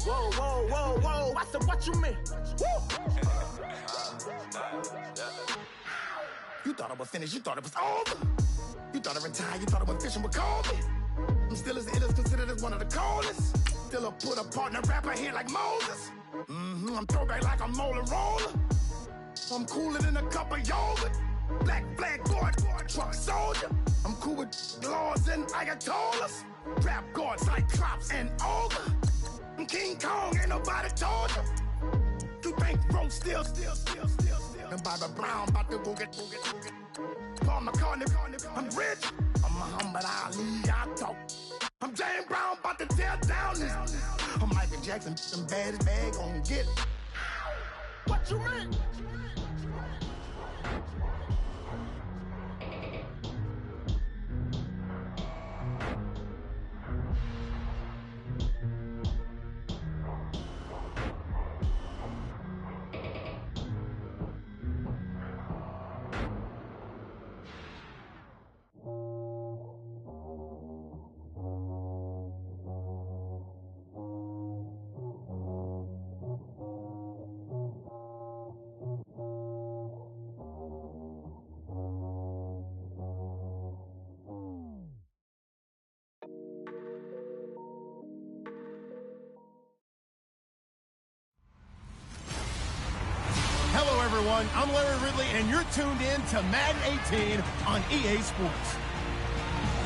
Whoa, whoa, whoa, whoa. I said, what you mean? Woo! You thought I was finished. You thought it was over. You thought I retired. You thought I went fishing with Kobe. I'm still as ill as considered as one of the coldest. Still a put a partner rapper here like Moses. I'm throwback like a molar roller. I'm cooler than a cup of yogurt. Black flag board, truck soldier. I'm cool with laws and Ayatollahs. Rap gods like Klops and Olga. I'm King Kong, ain't nobody told you. You think road still. And Bobby Brown about to go get. Paul McCartney, I'm rich. I'm Muhammad Ali, I talk. I'm James Brown, about to tear down this. I'm Michael Jackson, some bad as bad, gon' get it. What you mean? I'm Larry Ridley, and you're tuned in to Madden 18 on EA Sports.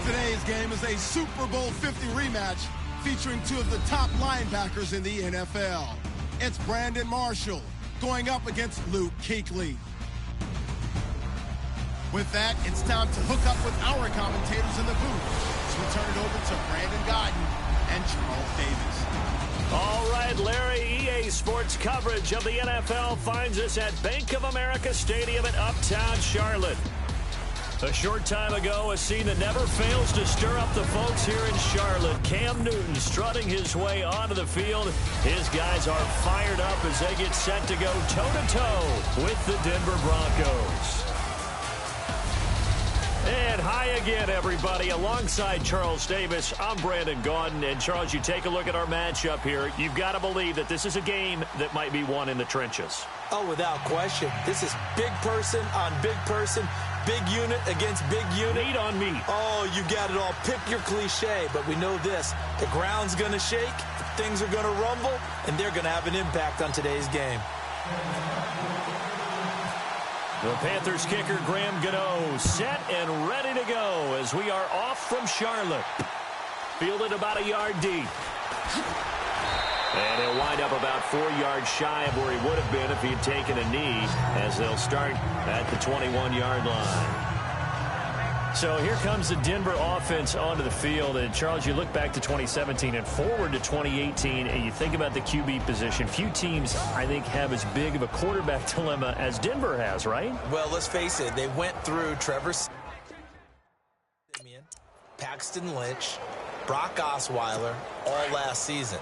Today's game is a Super Bowl 50 rematch featuring two of the top linebackers in the NFL. It's Brandon Marshall going up against Luke Kuechly. With that, it's time to hook up with our commentators in the booth. So we'll turn it over to Brandon Gaudin and Charles Davis. All right, Larry, EA Sports coverage of the NFL finds us at Bank of America Stadium in Uptown Charlotte. A short time ago, a scene that never fails to stir up the folks here in Charlotte. Cam Newton strutting his way onto the field. His guys are fired up as they get set to go toe-to-toe with the Denver Broncos. And hi again, everybody. Alongside Charles Davis, I'm Brandon Gaudin. And, Charles, you take a look at our matchup here. You've got to believe that this is a game that might be won in the trenches. Oh, without question. This is big person on big person, big unit against big unit. Meat on meat. Oh, you got it all. Pick your cliche, but we know this. The ground's going to shake, things are going to rumble, and they're going to have an impact on today's game. The Panthers kicker, Graham Gano, set and ready to go as we are off from Charlotte. Fielded about a yard deep. And he'll wind up about 4 yards shy of where he would have been if he had taken a knee, as they'll start at the 21-yard line. So here comes the Denver offense onto the field. And, Charles, you look back to 2017 and forward to 2018, and you think about the QB position. Few teams, I think, have as big of a quarterback dilemma as Denver has, right? Well, let's face it. They went through Trevor Siemian, Paxton Lynch, Brock Osweiler all last season.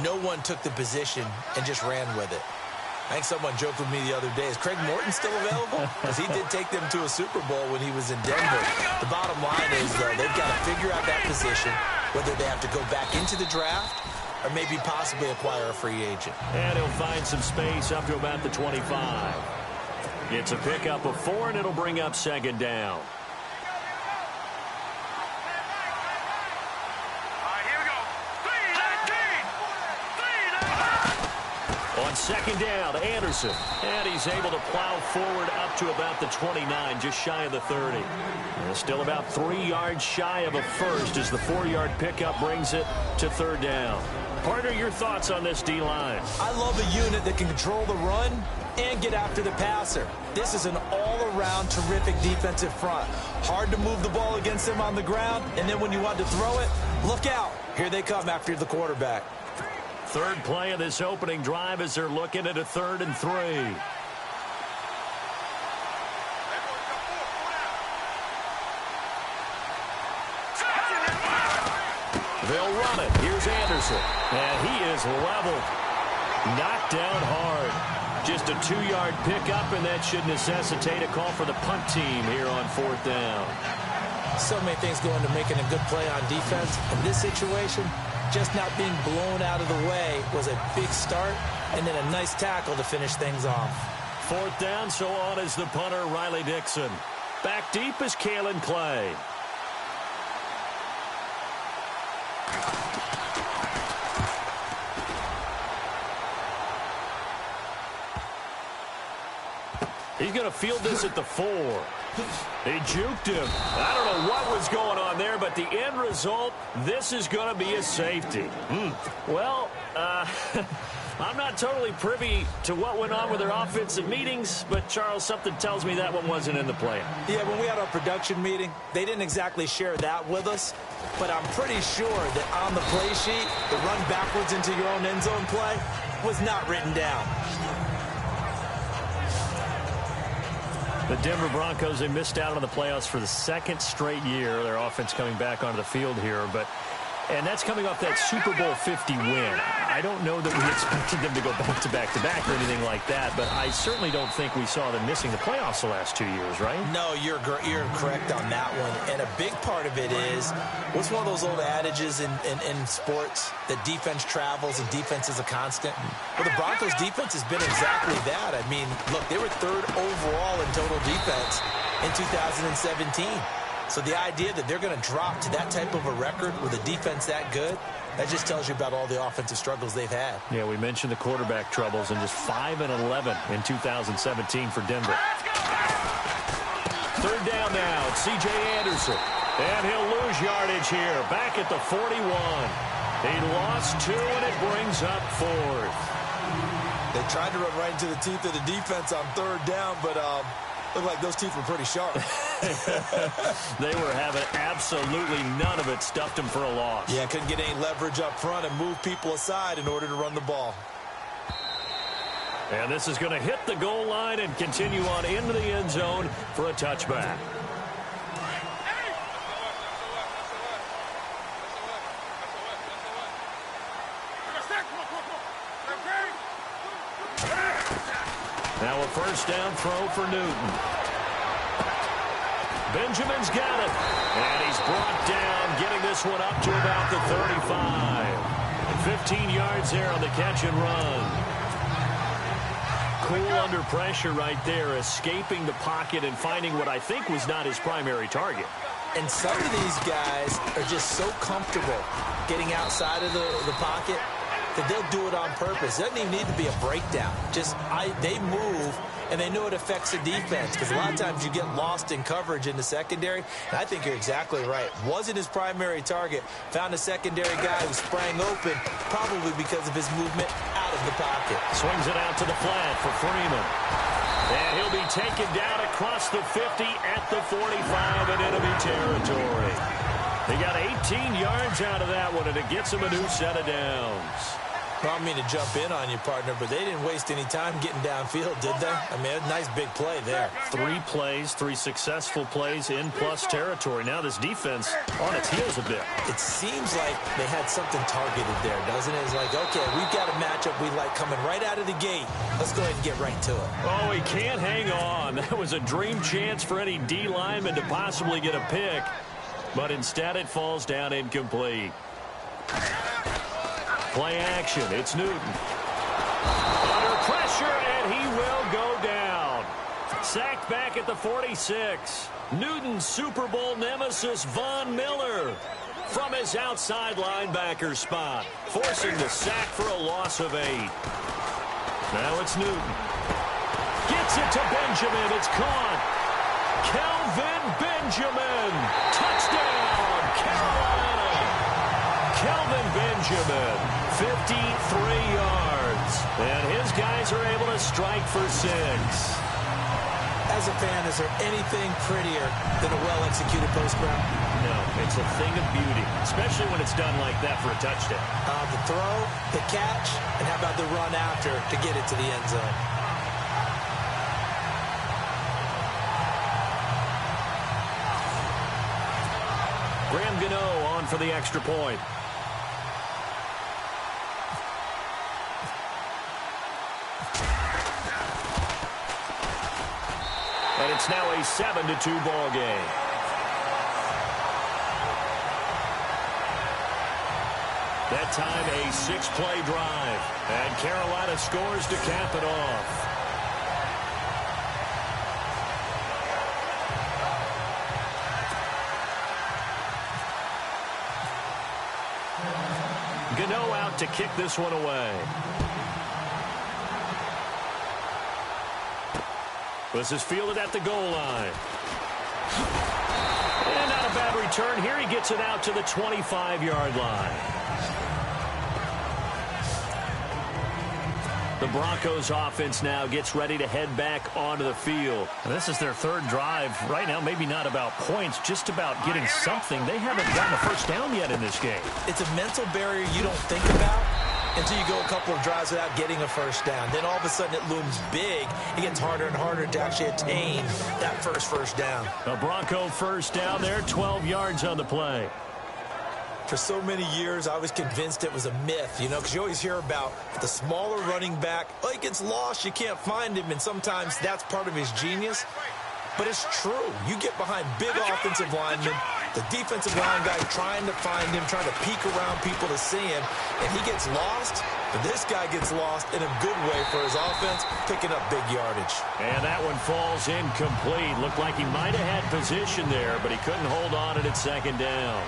No one took the position and just ran with it. I think someone joked with me the other day, is Craig Morton still available? Because he did take them to a Super Bowl when he was in Denver. The bottom line is, though, they've got to figure out that position, whether they have to go back into the draft or maybe possibly acquire a free agent. And he'll find some space up to about the 25. It's a pickup of 4, and it'll bring up second down. On second down, Anderson. And he's able to plow forward up to about the 29, just shy of the 30. And still about 3 yards shy of a first as the 4-yard pickup brings it to third down. Partner, your thoughts on this D-line? I love a unit that can control the run and get after the passer. This is an all-around terrific defensive front. Hard to move the ball against them on the ground, and then when you want to throw it, look out. Here they come after the quarterback. Third play of this opening drive as they're looking at a 3rd and 3. They'll run it. Here's Anderson. And he is leveled. Knocked down hard. Just a 2-yard pickup, and that should necessitate a call for the punt team here on 4th down. So many things go into making a good play on defense. In this situation, just not being blown out of the way was a big start, and then a nice tackle to finish things off. 4th down, so on is the punter, Riley Dixon. Back deep is Kalen Clay. He's going to field this at the 4. He juked him. I don't know what was going on there, but the end result, this is going to be a safety. Well, I'm not totally privy to what went on with their offensive meetings, but, Charles, something tells me that one wasn't in the plan. Yeah, when we had our production meeting, they didn't exactly share that with us, but I'm pretty sure that on the play sheet, the run backwards into your own end zone play was not written down. The Denver Broncos, they missed out on the playoffs for the 2nd straight year. Their offense coming back onto the field here, and that's coming off that Super Bowl 50 win. I don't know that we expected them to go back-to-back or anything like that, but I certainly don't think we saw them missing the playoffs the last 2 years, right? No, you're correct on that one. And a big part of it is, what's one of those old adages in sports, that defense travels and defense is a constant? Well, the Broncos' defense has been exactly that. I mean, look, they were 3rd overall in total defense in 2017. So the idea that they're going to drop to that type of a record with a defense that good, that just tells you about all the offensive struggles they've had. Yeah, we mentioned the quarterback troubles, and just 5-11 in 2017 for Denver. 3rd down now. It's C.J. Anderson. And he'll lose yardage here. Back at the 41. He lost 2, and it brings up 4th. They tried to run right into the teeth of the defense on 3rd down, but looked like those teeth were pretty sharp. They were having absolutely none of it. Stuffed him for a loss. Yeah, couldn't get any leverage up front and move people aside in order to run the ball. And this is going to hit the goal line and continue on into the end zone for a touchback. Now a 1st down throw for Newton. Benjamin's got it. And he's brought down, getting this one up to about the 35. 15 yards there on the catch and run. Cool under pressure right there, escaping the pocket and finding what I think was not his primary target. And some of these guys are just so comfortable getting outside of the pocket that they'll do it on purpose. It doesn't even need to be a breakdown. They move, and they know it affects the defense, because a lot of times you get lost in coverage in the secondary. And I think you're exactly right. Wasn't his primary target. Found a secondary guy who sprang open, probably because of his movement out of the pocket. Swings it out to the flat for Freeman. And he'll be taken down across the 50 at the 45 in enemy territory. They got 18 yards out of that one, and it gets him a new set of downs. Well, I mean to jump in on you, partner, but they didn't waste any time getting downfield, did they? I mean, a nice big play there. 3 plays, 3 successful plays in plus territory. Now this defense on its heels a bit. It seems like they had something targeted there, doesn't it? It's like, okay, we've got a matchup we like coming right out of the gate. Let's go ahead and get right to it. Oh, he can't hang on. That was a dream chance for any D lineman to possibly get a pick. But instead it falls down incomplete. Play action. It's Newton. Under pressure, and he will go down. Sacked back at the 46. Newton's Super Bowl nemesis, Von Miller, from his outside linebacker spot, forcing the sack for a loss of 8. Now it's Newton. Gets it to Benjamin. It's caught. Kelvin Benjamin. Touchdown, Carolina. Kelvin Benjamin, 53 yards. And his guys are able to strike for 6. As a fan, is there anything prettier than a well-executed post route? No, it's a thing of beauty, especially when it's done like that for a touchdown. The throw, the catch, and how about the run after to get it to the end zone? Graham Gano on for the extra point. And it's now a 7-2 ball game. That time a 6-play drive. And Carolina scores to cap it off. Gano out to kick this one away. This is fielded at the goal line. And not a bad return here. He gets it out to the 25-yard line. The Broncos offense now gets ready to head back onto the field. And this is their third drive. Right now, maybe not about points, just about getting something. They haven't gotten a first down yet in this game. It's a mental barrier you don't think about until you go a couple of drives without getting a first down. Then all of a sudden it looms big. It gets harder and harder to actually attain that first down. A Bronco first down there, 12 yards on the play. For so many years, I was convinced it was a myth, because you always hear about the smaller running back. Oh, he gets lost, you can't find him, and sometimes that's part of his genius. But it's true. You get behind big offensive linemen, the defensive line guy trying to find him, trying to peek around people to see him, and he gets lost. But this guy gets lost in a good way for his offense, picking up big yardage. And that one falls incomplete. Looked like he might have had position there, but he couldn't hold on at second down.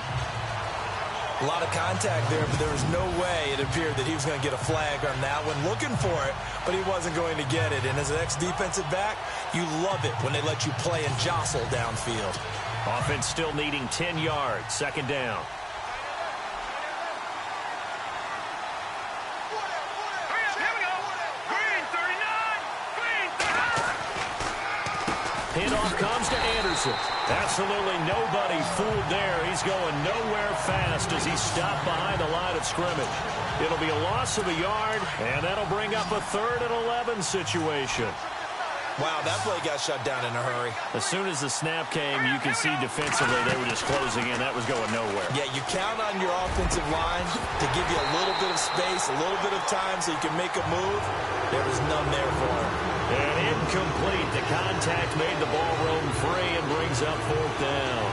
A lot of contact there, but there was no way it appeared that he was going to get a flag on that one. Looking for it, but he wasn't going to get it. And as an ex-defensive back, you love it when they let you play and jostle downfield. Offense still needing 10 yards. Second down. Handoff comes to Anderson. Absolutely nobody fooled there. He's going nowhere fast as he's stopped behind the line of scrimmage. It'll be a loss of a yard, and that'll bring up a 3rd and 11 situation. Wow, that play got shut down in a hurry. As soon as the snap came, you can see defensively they were just closing in. That was going nowhere. Yeah, you count on your offensive line to give you a little bit of space, a little bit of time so you can make a move. There was none there for him. And incomplete. The contact made the ball roam free and brings up 4th down.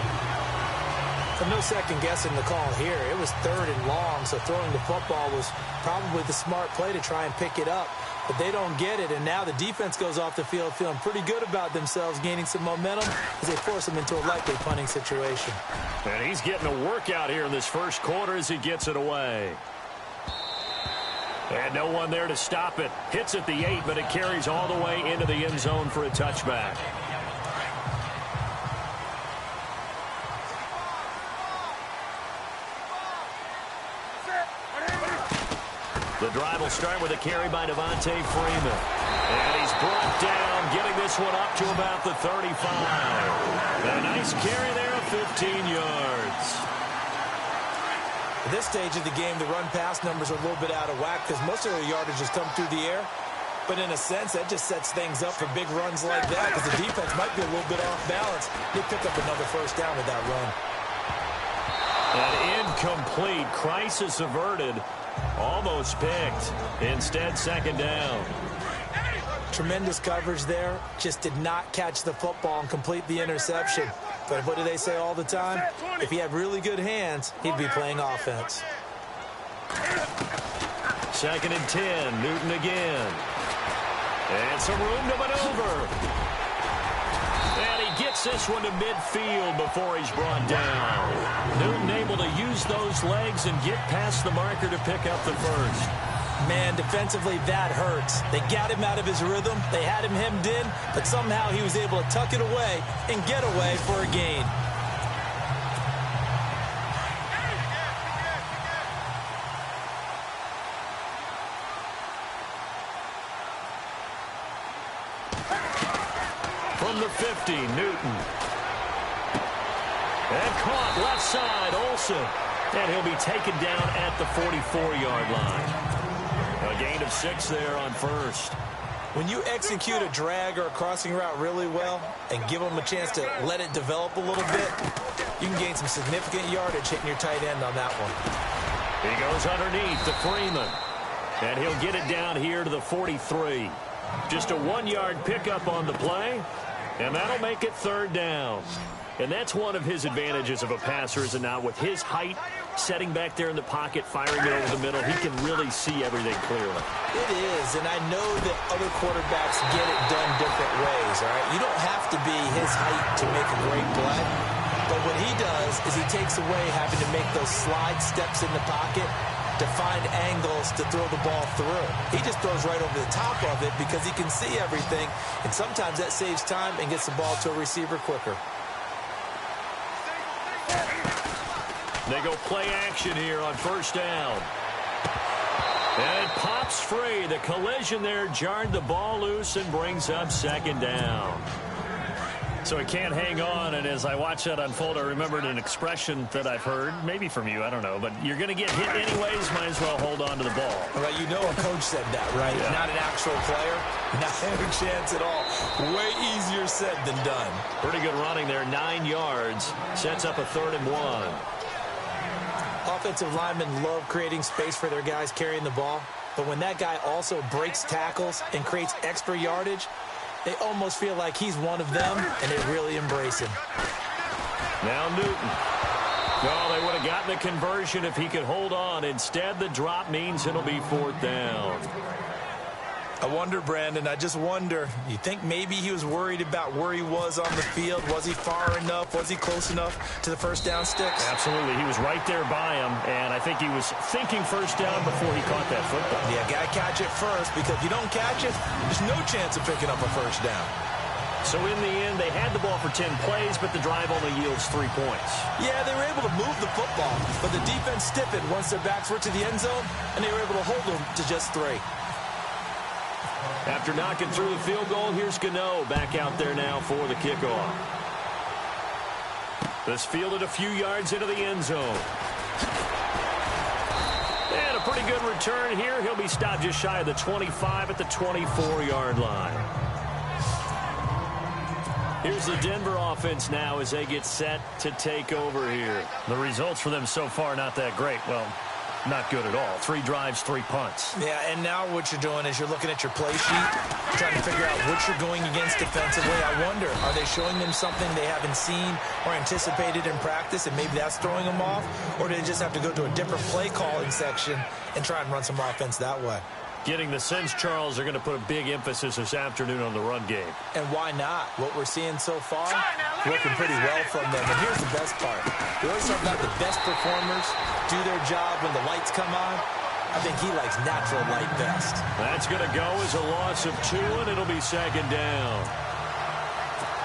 But no second guessing the call here. It was 3rd and long, so throwing the football was probably the smart play to try and pick it up. But they don't get it, and now the defense goes off the field feeling pretty good about themselves, gaining some momentum as they force them into a likely punting situation. And he's getting a workout here in this first quarter as he gets it away. And no one there to stop it. Hits at the 8, but it carries all the way into the end zone for a touchback. The drive will start with a carry by Devontae Freeman. And he's brought down, getting this one up to about the 35. A nice carry there of 15 yards. At this stage of the game, the run-pass numbers are a little bit out of whack because most of their yardage has come through the air. But in a sense, that just sets things up for big runs like that because the defense might be a little bit off balance. They pick up another first down with that run. An incomplete. Crisis averted. Almost picked. Instead, second down. Tremendous coverage there. Just did not catch the football and complete the interception. But what do they say all the time? If he had really good hands, he'd be playing offense. 2nd and 10. Newton again. And some room to maneuver. And he gets this one to midfield before he's brought down. Newton able to use those legs and get past the marker to pick up the first. Man, defensively, that hurts. They got him out of his rhythm. They had him hemmed in, but somehow he was able to tuck it away and get away for a gain. From the 50, Newton. And caught left side, Olsen. And he'll be taken down at the 44-yard line. A gain of 6 there on first. When you execute a drag or a crossing route really well and give them a chance to let it develop a little bit, you can gain some significant yardage hitting your tight end on that one. He goes underneath to Freeman. And he'll get it down here to the 43. Just a 1-yard pickup on the play. And that'll make it 3rd down. And that's one of his advantages of a passer, is it not? With his height, setting back there in the pocket, firing it over the middle. He can really see everything clearly. It is, and I know that other quarterbacks get it done different ways, all right? You don't have to be his height to make a great play, but what he does is he takes away having to make those slide steps in the pocket to find angles to throw the ball through. He just throws right over the top of it because he can see everything, and sometimes that saves time and gets the ball to a receiver quicker. They go play action here on first down. And it pops free. The collision there jarred the ball loose and brings up second down. So he can't hang on, and as I watch that unfold, I remembered an expression that I've heard, maybe from you, I don't know, but you're going to get hit anyways, might as well hold on to the ball. Well, you know a coach said that, right? Yeah. Not an actual player. Not a chance at all. Way easier said than done. Pretty good running there, 9 yards. Sets up a 3rd and 1. Offensive linemen love creating space for their guys carrying the ball, but when that guy also breaks tackles and creates extra yardage, they almost feel like he's one of them, and they really embrace him. Now Newton. No, they would have gotten the conversion if he could hold on. Instead, the drop means it'll be 4th down. I wonder, Brandon, I just wonder, you think maybe he was worried about where he was on the field? Was he far enough? Was he close enough to the first down sticks? Absolutely. He was right there by him, and I think he was thinking first down before he caught that football. Yeah, got to catch it first, because if you don't catch it, there's no chance of picking up a first down. So in the end, they had the ball for 10 plays, but the drive only yields 3 points. Yeah, they were able to move the football, but the defense stiffened once their backs were to the end zone, and they were able to hold them to just 3. After knocking through the field goal, here's Gano back out there now for the kickoff. This fielded a few yards into the end zone. And a pretty good return here. He'll be stopped just shy of the 25 at the 24-yard line. Here's the Denver offense now as they get set to take over here. The results for them so far not that great. Well, not good at all. 3 drives, 3 punts. Yeah, and now what you're doing is you're looking at your play sheet, trying to figure out what you're going against defensively. I wonder, are they showing them something they haven't seen or anticipated in practice, and maybe that's throwing them off? Or do they just have to go to a different play calling section and try and run some offense that way? Getting the sense, Charles, they're going to put a big emphasis this afternoon on the run game. And why not? What we're seeing so far, working pretty well from them. And here's the best part. We always talk about the best performers do their job when the lights come on. I think he likes natural light best. That's going to go as a loss of 2, and it'll be second down.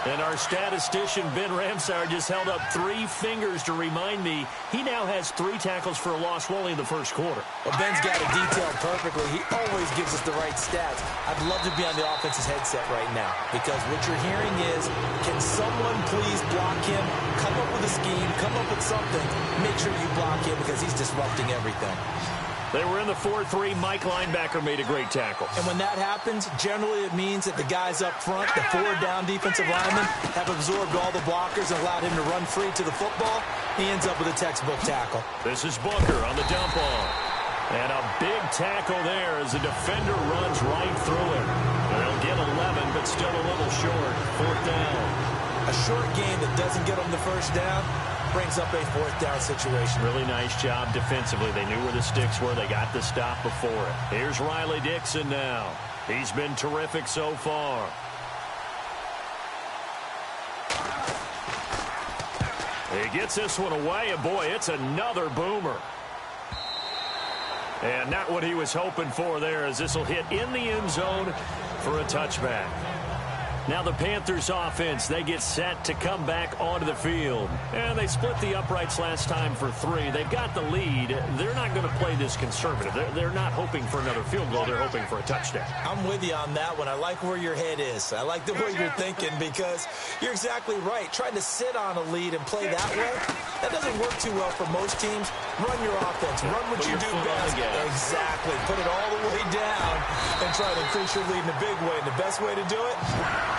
And our statistician, Ben Ramsauer, just held up 3 fingers to remind me he now has 3 tackles for a loss only in the first quarter. Well, Ben's got it detailed perfectly. He always gives us the right stats. I'd love to be on the offense's headset right now, because what you're hearing is, can someone please block him? Come up with a scheme, come up with something. Make sure you block him because he's disrupting everything. They were in the 4-3. Mike linebacker made a great tackle. And when that happens, generally it means that the guys up front, the 4 down defensive linemen, have absorbed all the blockers and allowed him to run free to the football. He ends up with a textbook tackle. This is Booker on the dump off. And a big tackle there as the defender runs right through him. They'll get 11, but still a little short. 4th down. A short game that doesn't get them the first down brings up a 4th down situation. Really nice job defensively. They knew where the sticks were. They got the stop before it. Here's Riley Dixon now. He's been terrific so far. He gets this one away, and boy, it's another boomer. And not what he was hoping for there, as this will hit in the end zone for a touchback. Now the Panthers offense, they get set to come back onto the field. And they split the uprights last time for 3. They've got the lead. They're not going to play this conservative. They're not hoping for another field goal. They're hoping for a touchdown. I'm with you on that one. I like where your head is. I like the way you're thinking, because you're exactly right. Trying to sit on a lead and play that way, that doesn't work too well for most teams. Run your offense. Run what you do best. Exactly. Put it all the way down and try to increase your lead in a big way. And the best way to do it,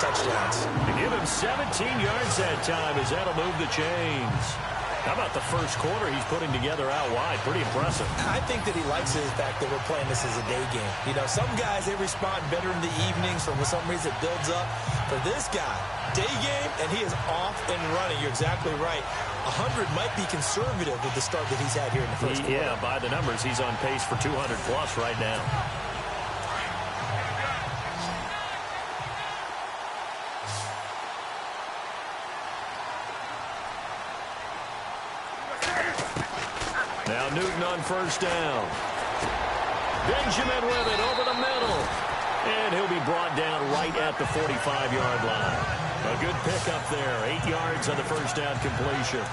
touchdowns. To give him 17 yards that time, as that'll move the chains. How about the first quarter he's putting together out wide? Pretty impressive. I think that he likes the fact that we're playing this as a day game. You know, some guys, they respond better in the evenings, for some reason it builds up. For this guy, day game, and he is off and running. You're exactly right. 100 might be conservative with the start that he's had here in the first quarter. Yeah, by the numbers, he's on pace for 200-plus right now. Now Newton on first down. Benjamin with it over the middle. And he'll be brought down right at the 45-yard line. A good pickup there. 8 yards on the first down completion.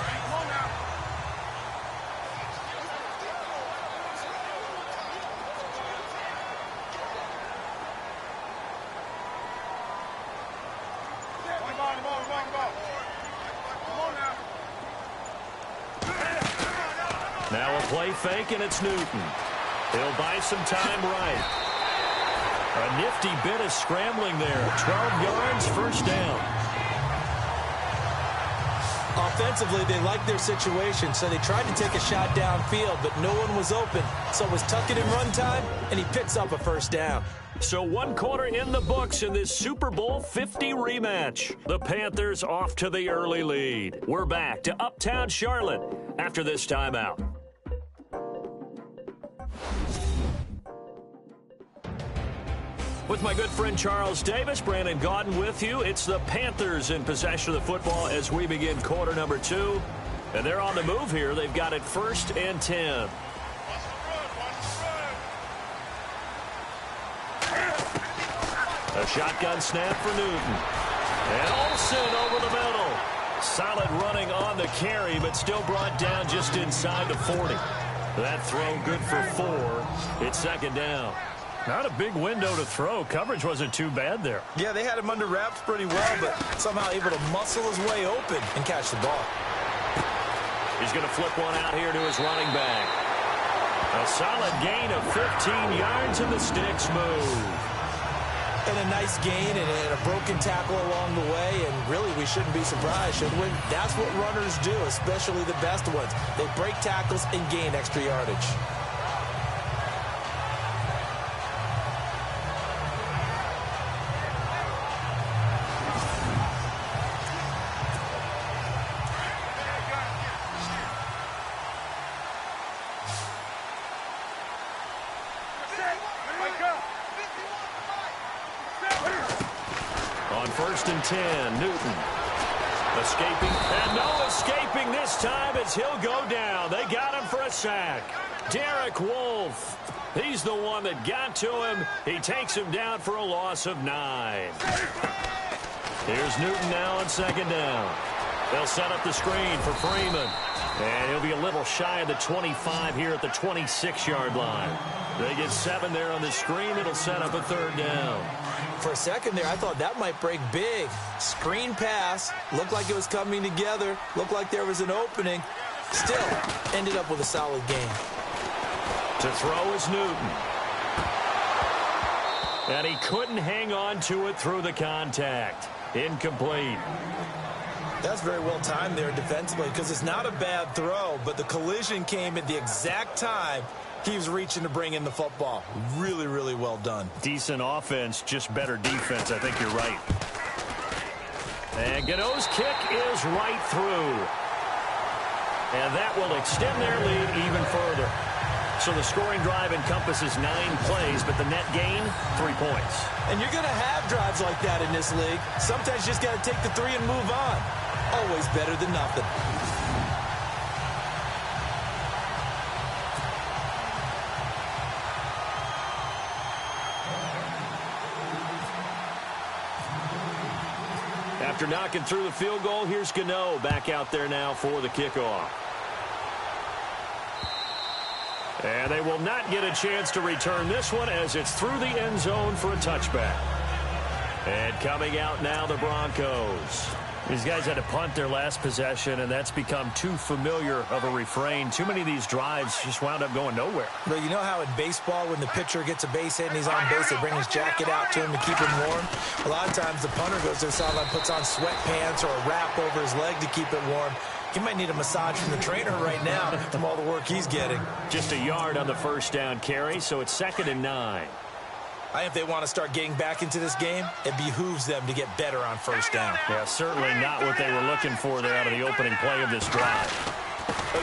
Now a play fake, and it's Newton. He'll buy some time right. A nifty bit of scrambling there. 12 yards, first down. Offensively, they liked their situation, so they tried to take a shot downfield, but no one was open. So it was tuck it in run time, and he picks up a first down. So 1 quarter in the books in this Super Bowl 50 rematch. The Panthers off to the early lead. We're back to Uptown Charlotte after this timeout. With my good friend Charles Davis, Brandon Gaudin with you. It's the Panthers in possession of the football as we begin quarter number 2. And they're on the move here. They've got it 1st and 10. A shotgun snap for Newton. And Olsen over the middle. Solid running on the carry, but still brought down just inside the 40. That throw good for 4. It's 2nd down. Not a big window to throw. Coverage wasn't too bad there. Yeah, they had him under wraps pretty well, but somehow able to muscle his way open and catch the ball. He's going to flip one out here to his running back. A solid gain of 15 yards, and the sticks move. And a nice gain and a broken tackle along the way, and really we shouldn't be surprised, should we? That's what runners do, especially the best ones. They break tackles and gain extra yardage. On 1st and 10, Newton escaping, and no escaping this time as he'll go down. They got him for a sack. Derek Wolfe, he's the one that got to him. He takes him down for a loss of 9. Here's Newton now on 2nd down. They'll set up the screen for Freeman. And he'll be a little shy of the 25 here at the 26-yard line. They get 7 there on the screen. It'll set up a 3rd down. For a second there, I thought that might break big. Screen pass. Looked like it was coming together. Looked like there was an opening. Still, ended up with a solid gain. To throw is Newton. And he couldn't hang on to it through the contact. Incomplete. That's very well timed there defensively because it's not a bad throw, but the collision came at the exact time he was reaching to bring in the football. Really, really well done. Decent offense, just better defense. I think you're right. And Gano's kick is right through. And that will extend their lead even further. So the scoring drive encompasses 9 plays, but the net gain, 3 points. And you're going to have drives like that in this league. Sometimes you just got to take the 3 and move on. Always better than nothing. After knocking through the field goal, here's Gano back out there now for the kickoff. And they will not get a chance to return this one as it's through the end zone for a touchback. And coming out now, the Broncos. These guys had to punt their last possession, and that's become too familiar of a refrain. Too many of these drives just wound up going nowhere. But you know how in baseball, when the pitcher gets a base hit and he's on base, they bring his jacket out to him to keep him warm? A lot of times the punter goes to the sideline, puts on sweatpants or a wrap over his leg to keep it warm. He might need a massage from the trainer right now from all the work he's getting. Just a yard on the first down carry, so it's 2nd and 9. I think if they want to start getting back into this game, it behooves them to get better on first down. Yeah, certainly not what they were looking for there out of the opening play of this drive.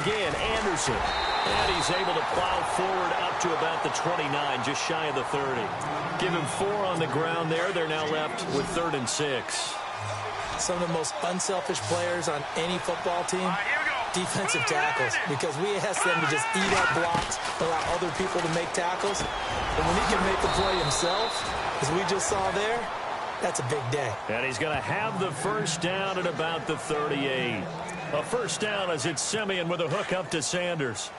Again, Anderson. And he's able to plow forward up to about the 29, just shy of the 30. Give him 4 on the ground there. They're now left with 3rd and 6. Some of the most unselfish players on any football team, defensive tackles, because we ask them to just eat up blocks, allow other people to make tackles. But when he can make a play himself, as we just saw there, that's a big day. And he's going to have the first down at about the 38. A first down as it's Simeon with a hook up to Sanders.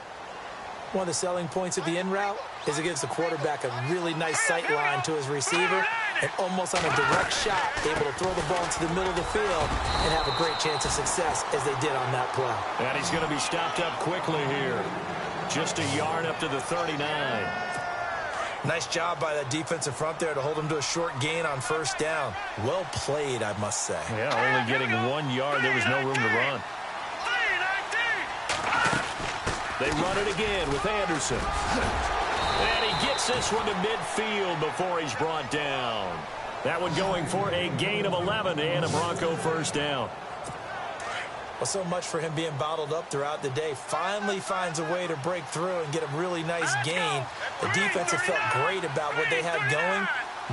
One of the selling points of the in route is it gives the quarterback a really nice sight line to his receiver and almost on a direct shot able to throw the ball into the middle of the field and have a great chance of success as they did on that play. And he's going to be stopped up quickly here. Just a yard up to the 39. Nice job by that defensive front there to hold him to a short gain on first down. Well played, I must say. Yeah, only getting 1 yard. There was no room to run. They run it again with Anderson. And he gets this one to midfield before he's brought down. That one going for a gain of 11 and a Bronco first down. Well, so much for him being bottled up throughout the day. Finally finds a way to break through and get a really nice gain. The defense have felt great about what they had going.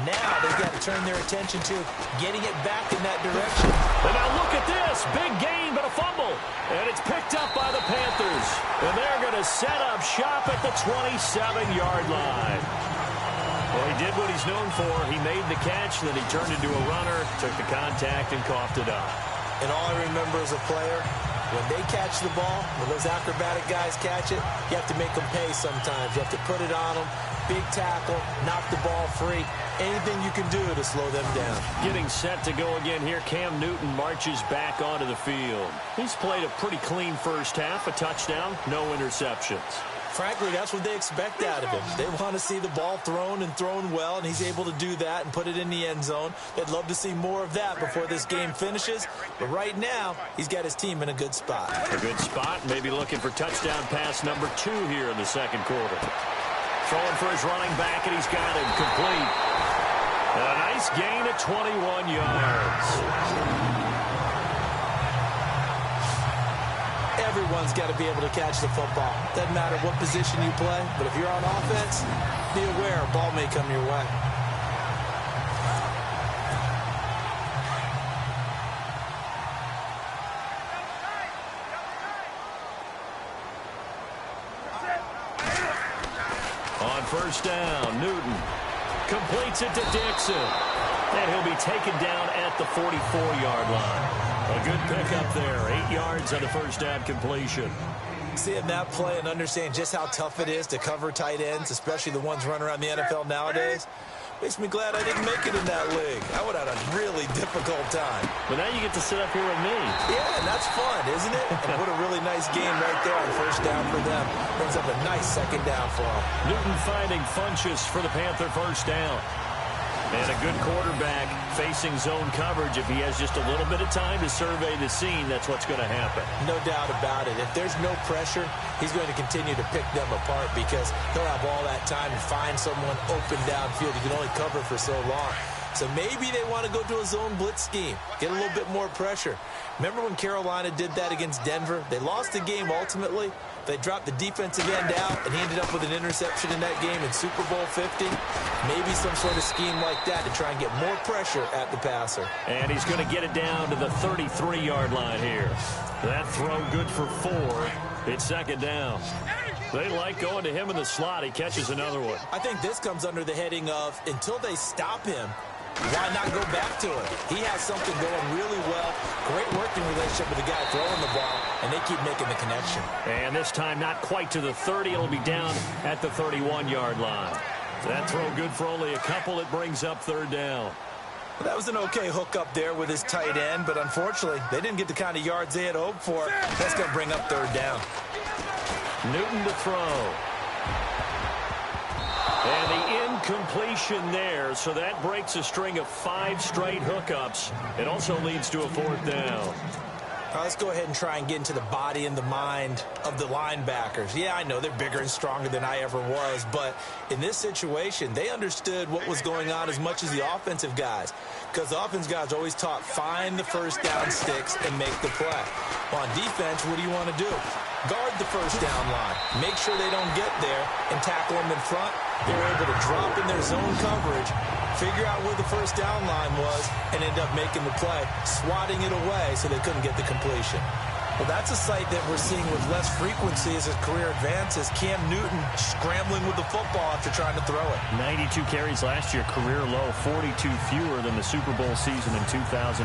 Now they've got to turn their attention to getting it back in that direction. And now look at this. Big gain, but a fumble. And it's picked up by the Panthers. And they're going to set up shop at the 27-yard line. Well, he did what he's known for. He made the catch, then he turned into a runner, took the contact, and coughed it up. And all I remember as a player, when they catch the ball, when those acrobatic guys catch it, you have to make them pay sometimes. You have to put it on them. Big tackle, knock the ball free. Anything you can do to slow them down. Getting set to go again here. Cam Newton marches back onto the field. He's played a pretty clean first half, a touchdown, no interceptions. Frankly, that's what they expect out of him. They want to see the ball thrown and thrown well, and he's able to do that and put it in the end zone. They'd love to see more of that before this game finishes. But right now, he's got his team in a good spot. A good spot, maybe looking for touchdown pass number 2 here in the second quarter. Throwing for his running back, and he's got him complete. A nice gain of 21 yards. Everyone's got to be able to catch the football. Doesn't matter what position you play, but if you're on offense, be aware a ball may come your way. On first down, Newton completes it to Dixon. And he'll be taken down at the 44-yard line. A good pickup there. 8 yards on the first down completion. Seeing that play and understand just how tough it is to cover tight ends, especially the ones running around the NFL nowadays, makes me glad I didn't make it in that league. I would have had a really difficult time. But now you get to sit up here with me. Yeah, and that's fun, isn't it? And what a really nice game right there on first down for them. Brings up a nice second down for them. Newton finding Funchess for the Panther first down. And a good quarterback facing zone coverage. If he has just a little bit of time to survey the scene, that's what's going to happen. No doubt about it. If there's no pressure, he's going to continue to pick them apart because he'll have all that time to find someone open downfield. He can only cover for so long. So maybe they want to go to a zone blitz scheme, get a little bit more pressure. Remember when Carolina did that against Denver? They lost the game ultimately. They dropped the defensive end out, and he ended up with an interception in that game in Super Bowl 50. Maybe some sort of scheme like that to try and get more pressure at the passer. And he's going to get it down to the 33-yard line here. That throw good for 4. It's second down. They like going to him in the slot. He catches another one. I think this comes under the heading of until they stop him, why not go back to it? He has something going really well. Great working relationship with the guy throwing the ball, and they keep making the connection. And this time not quite to the 30. It'll be down at the 31-yard line. That throw good for only a couple. It brings up third down. Well, that was an okay hook up there with his tight end, but unfortunately, they didn't get the kind of yards they had hoped for. That's going to bring up third down. Newton to throw. And the incompletion there, so that breaks a string of 5 straight hookups. It also leads to a fourth down. Let's go ahead and try and get into the body and the mind of the linebackers. Yeah, I know they're bigger and stronger than I ever was, but in this situation, they understood what was going on as much as the offensive guys, because the offensive guys always taught find the first down sticks and make the play. Well, on defense, what do you want to do? Guard the first down line. Make sure they don't get there and tackle them in front. They were able to drop in their zone coverage, figure out where the first down line was, and end up making the play, swatting it away so they couldn't get the completion. Well, that's a sight that we're seeing with less frequency as his career advances. Cam Newton scrambling with the football after trying to throw it. 92 carries last year, career low, 42 fewer than the Super Bowl season in 2015.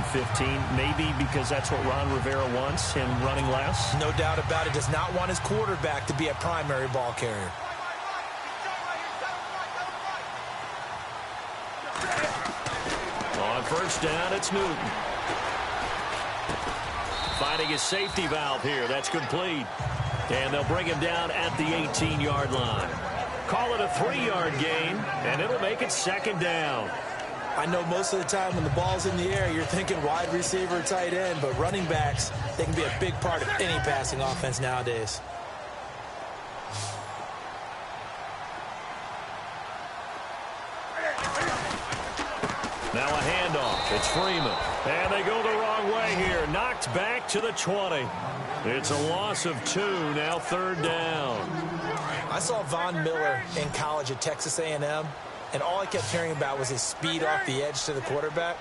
Maybe because that's what Ron Rivera wants, him running less? No doubt about it. Does not want his quarterback to be a primary ball carrier. On first down, it's Newton. Finding his safety valve here. That's complete. And they'll bring him down at the 18-yard line. Call it a 3-yard gain, and it'll make it second down. I know most of the time when the ball's in the air, you're thinking wide receiver, tight end, but running backs, they can be a big part of any passing offense nowadays. Now a handoff. It's Freeman. And they go the wrong way here. Knocked back to the 20. It's a loss of 2. Now third down. I saw Von Miller in college at Texas A&M, and all I kept hearing about was his speed off the edge to the quarterback.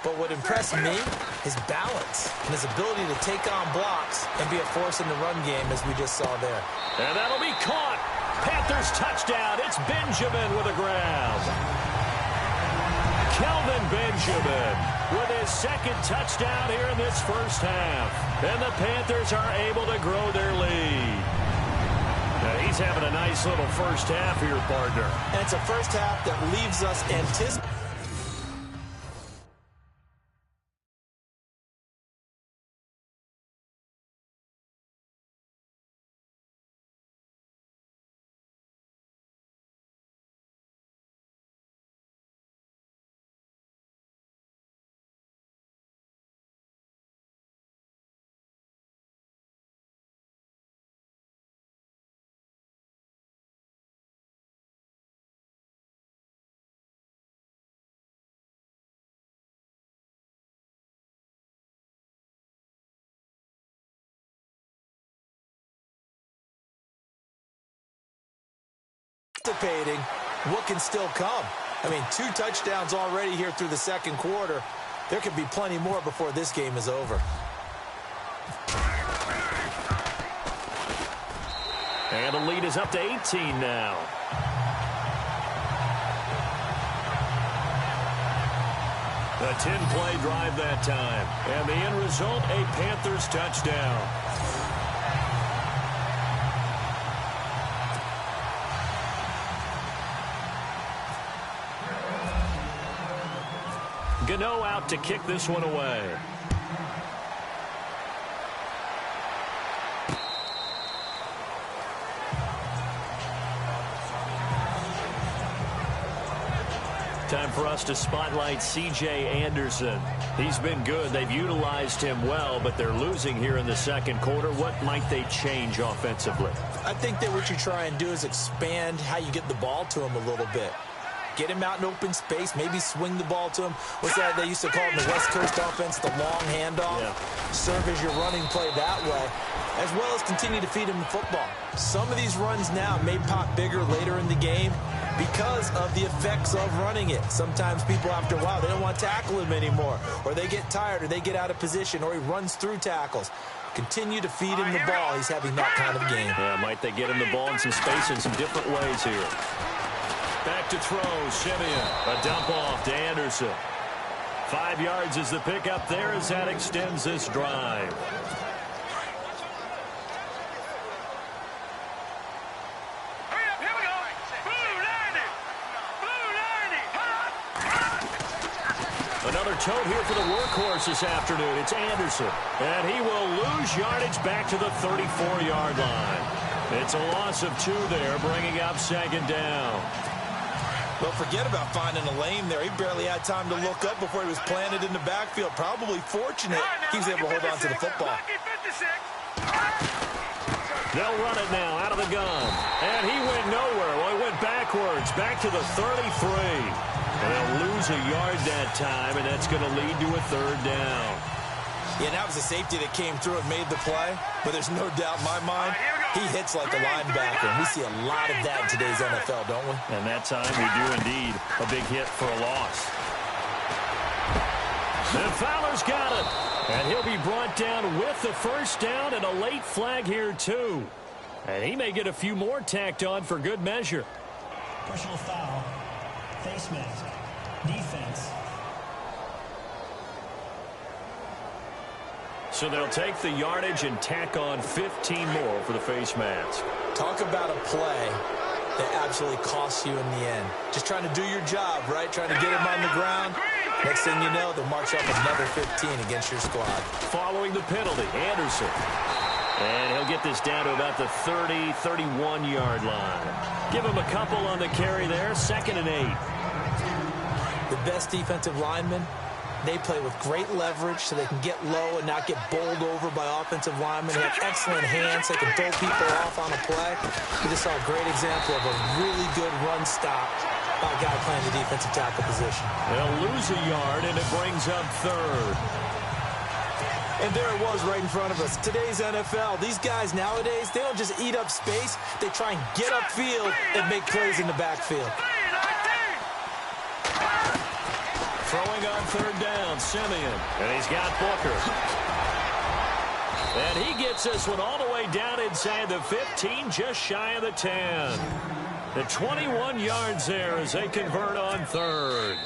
But what impressed me, his balance and his ability to take on blocks and be a force in the run game, as we just saw there. And that'll be caught. Panthers touchdown. It's Benjamin with a grab. Kelvin Benjamin with his second touchdown here in this first half. And the Panthers are able to grow their lead. Now he's having a nice little first half here, partner. And it's a first half that leaves us anticipating. What can still come. I mean, 2 touchdowns already here through the second quarter. There could be plenty more before this game is over. And the lead is up to 18 now. A 10-play drive that time. And the end result, a Panthers touchdown. Gano out to kick this one away. Time for us to spotlight C.J. Anderson. He's been good. They've utilized him well, but they're losing here in the second quarter. What might they change offensively? I think that what you try and do is expand how you get the ball to him a little bit. Get him out in open space, maybe swing the ball to him. What's that they used to call in the West Coast offense, the long handoff? Yeah. Serve as your running play that way, as well as continue to feed him the football. Some of these runs now may pop bigger later in the game because of the effects of running it. Sometimes people, after a while, they don't want to tackle him anymore, or they get tired, or they get out of position, or he runs through tackles. Continue to feed him the ball. He's having that kind of game. Yeah, might they get him the ball in some space in some different ways here. Back to throw, Simeon. A dump off to Anderson. 5 yards is the pickup there as that extends this drive. Another tote here for the workhorse this afternoon. It's Anderson. And he will lose yardage back to the 34-yard line. It's a loss of 2 there, bringing up second down. Well, forget about finding a lane there. He barely had time to look up before he was planted in the backfield. Probably fortunate he was able to hold on to the football. They'll run it now out of the gun. And he went nowhere. Well, he went backwards, back to the 33. And they'll lose a yard that time, and that's going to lead to a third down. Yeah, that was a safety that came through and made the play. But there's no doubt in my mind, he hits like a linebacker. And we see a lot of that in today's NFL, don't we? And that time we do indeed a big hit for a loss. And Fowler's got it. And he'll be brought down with the first down and a late flag here, too. And he may get a few more tacked on for good measure. Personal foul. Face mask. Defense. So they'll take the yardage and tack on 15 more for the face mask. Talk about a play that absolutely costs you in the end. Just trying to do your job, right? Trying to get him on the ground. Next thing you know, they'll march up another 15 against your squad. Following the penalty, Anderson. And he'll get this down to about the 30, 31-yard line. Give him a couple on the carry there. 2nd and 8. The best defensive linemen, they play with great leverage so they can get low and not get bowled over by offensive linemen. They have excellent hands. They can throw people off on a play. We just saw a great example of a really good run stop by a guy playing the defensive tackle position. They'll lose a yard, and it brings up 3rd. And there it was right in front of us. Today's NFL, these guys nowadays, they don't just eat up space. They try and get upfield and make plays in the backfield. Throwing on 3rd down, Simeon. And he's got Booker. And he gets this one all the way down inside the 15, just shy of the 10. The 21 yards there as they convert on 3rd.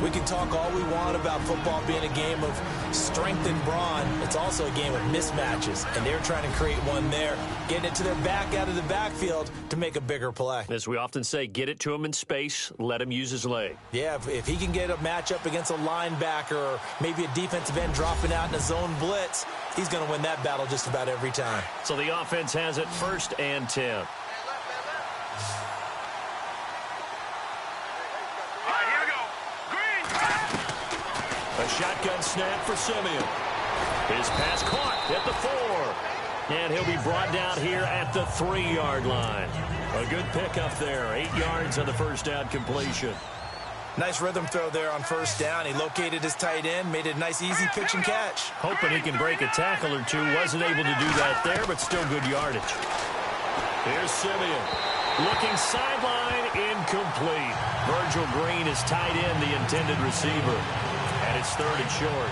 We can talk all we want about football being a game of strength and brawn. It's also a game of mismatches, and they're trying to create one there, getting it to their back out of the backfield to make a bigger play. As we often say, get it to him in space, let him use his leg. Yeah, if he can get a matchup against a linebacker or maybe a defensive end dropping out in a zone blitz, he's going to win that battle just about every time. So the offense has it 1st and 10. A shotgun snap for Simeon. His pass caught at the 4. And he'll be brought down here at the 3-yard line. A good pickup there. 8 yards on the first down completion. Nice rhythm throw there on 1st down. He located his tight end, made it a nice, easy pitch and catch. Hoping he can break a tackle or two. Wasn't able to do that there, but still good yardage. Here's Simeon. Looking sideline, incomplete. Virgil Green is tied in, the intended receiver. And it's 3rd and short.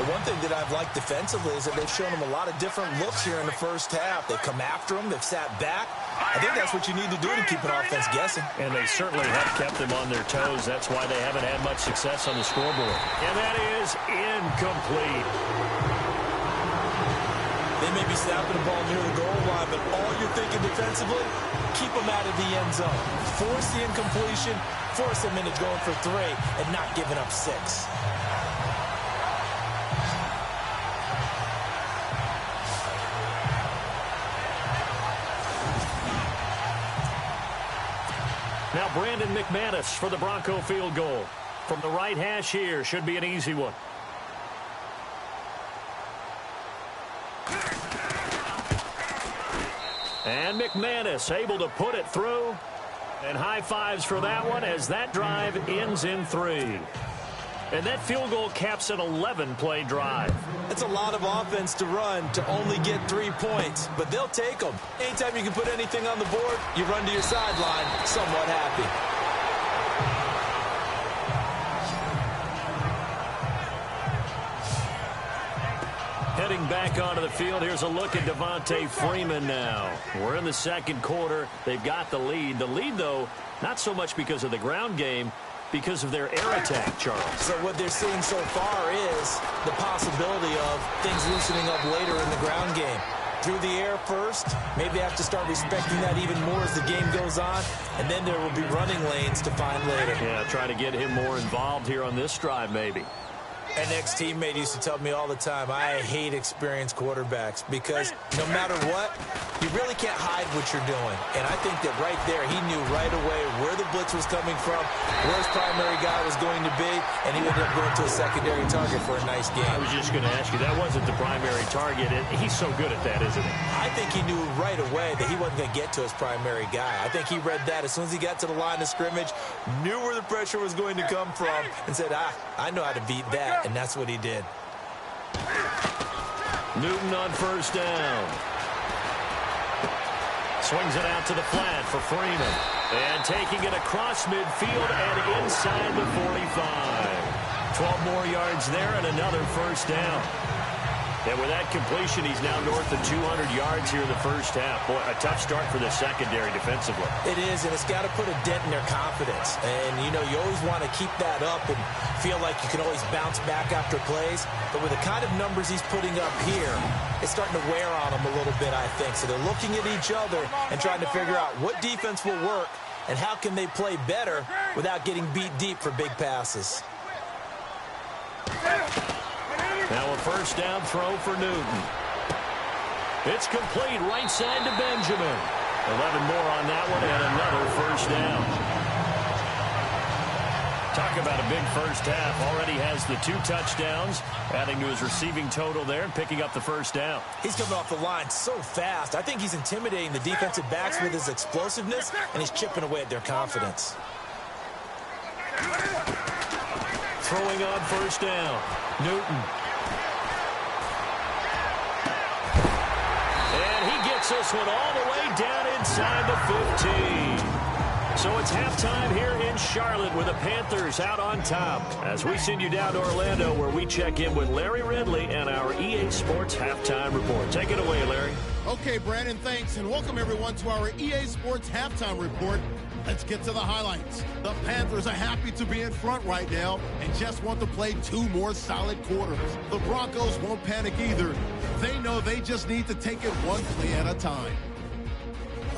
The one thing that I've liked defensively is that they've shown him a lot of different looks here in the first half. They've come after him. They've sat back. I think that's what you need to do to keep an offense guessing. And they certainly have kept them on their toes. That's why they haven't had much success on the scoreboard. And that is incomplete. They may be snapping the ball near the goal line, but all you're thinking defensively, keep them out of the end zone. Force the incompletion, force them into going for 3, and not giving up 6. Now Brandon McManus for the Bronco field goal. From the right hash here, should be an easy one. And McManus able to put it through. And high fives for that one as that drive ends in 3. And that field goal caps an 11-play drive. That's a lot of offense to run to only get 3 points, but they'll take them. Anytime you can put anything on the board, you run to your sideline somewhat happy. Heading back onto the field, here's a look at Devontae Freeman now. We're in the 2nd quarter. They've got the lead. The lead, though, not so much because of the ground game, because of their air attack, Charles. So what they're seeing so far is the possibility of things loosening up later in the ground game. Through the air first, maybe they have to start respecting that even more as the game goes on, and then there will be running lanes to find later. Yeah, try to get him more involved here on this drive, maybe. An ex-teammate used to tell me all the time, I hate experienced quarterbacks because no matter what, you really can't hide what you're doing. And I think that right there, he knew right away where the blitz was coming from, where his primary guy was going to be, and he ended up going to a secondary target for a nice game. I was just going to ask you, that wasn't the primary target. He's so good at that, isn't he? I think he knew right away that he wasn't going to get to his primary guy. I think he read that as soon as he got to the line of scrimmage, knew where the pressure was going to come from, and said, I know how to beat that, and that's what he did. Newton on first down. Swings it out to the flat for Freeman. And taking it across midfield and inside the 45. 12 more yards there and another first down. And with that completion, he's now north of 200 yards here in the first half. Boy, a tough start for the secondary defensively. It is, and it's got to put a dent in their confidence. And, you know, you always want to keep that up and feel like you can always bounce back after plays. But with the kind of numbers he's putting up here, it's starting to wear on them a little bit, I think. So they're looking at each other and trying to figure out what defense will work and how can they play better without getting beat deep for big passes. Now a first down throw for Newton. It's complete right side to Benjamin. 11 more on that one and another first down. Talk about a big first half. Already has the 2 touchdowns, adding to his receiving total there and picking up the first down. He's coming off the line so fast. I think he's intimidating the defensive backs with his explosiveness, and he's chipping away at their confidence. Throwing on first down, Newton. And he gets this one all the way down inside the 15. So it's halftime here in Charlotte with the Panthers out on top. As we send you down to Orlando where we check in with Larry Ridley and our EA Sports Halftime Report. Take it away, Larry. Okay, Brandon, thanks, and welcome everyone to our EA Sports Halftime Report. Let's get to the highlights. The Panthers are happy to be in front right now and just want to play 2 more solid quarters. The Broncos won't panic either. They know they just need to take it 1 play at a time.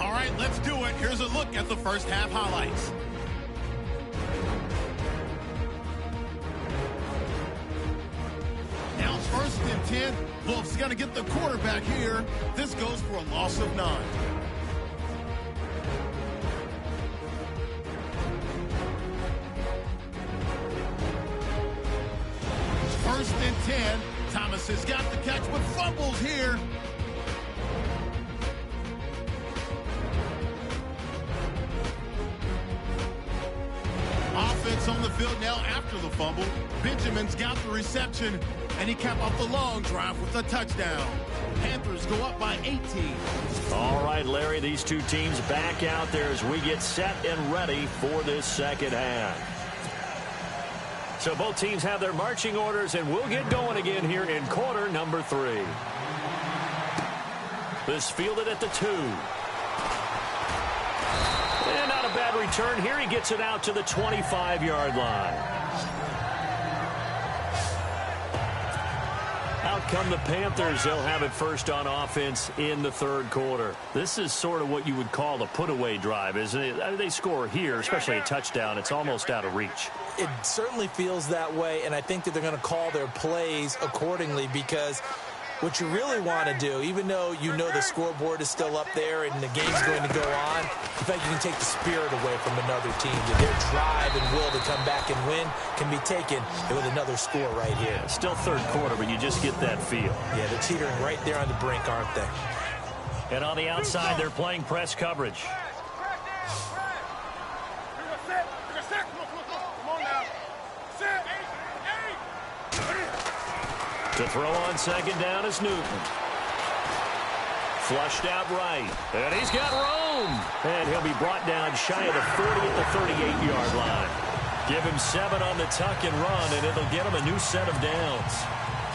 All right, let's do it. Here's a look at the first half highlights. Now it's 1st and 10. Wolf's got to get the quarterback here. This goes for a loss of 9. First and 10. Thomas has got the catch, but fumbles here. Offense on the field now after the fumble. Benjamin's got the reception, and he capped off the long drive with a touchdown. Panthers go up by 18. All right, Larry, these 2 teams back out there as we get set and ready for this second half. So both teams have their marching orders, and we'll get going again here in quarter number 3. This fielded at the 2. And not a bad return here. He gets it out to the 25-yard line. Out come the Panthers. They'll have it first on offense in the 3rd quarter. This is sort of what you would call a put-away drive, isn't it? I mean, they score here, especially a touchdown. It's almost out of reach. It certainly feels that way, and I think that they're going to call their plays accordingly because what you really want to do, even though you know the scoreboard is still up there and the game's going to go on, in fact, you can take the spirit away from another team. Their drive and will to come back and win can be taken with another score right here. Yeah, still 3rd quarter, but you just get that feel. Yeah, they're teetering right there on the brink, aren't they? And on the outside, they're playing press coverage. To throw on 2nd down is Newton. Flushed out right. And he's got room. And he'll be brought down shy of the 40 at the 38-yard line. Give him 7 on the tuck and run, and it'll get him a new set of downs.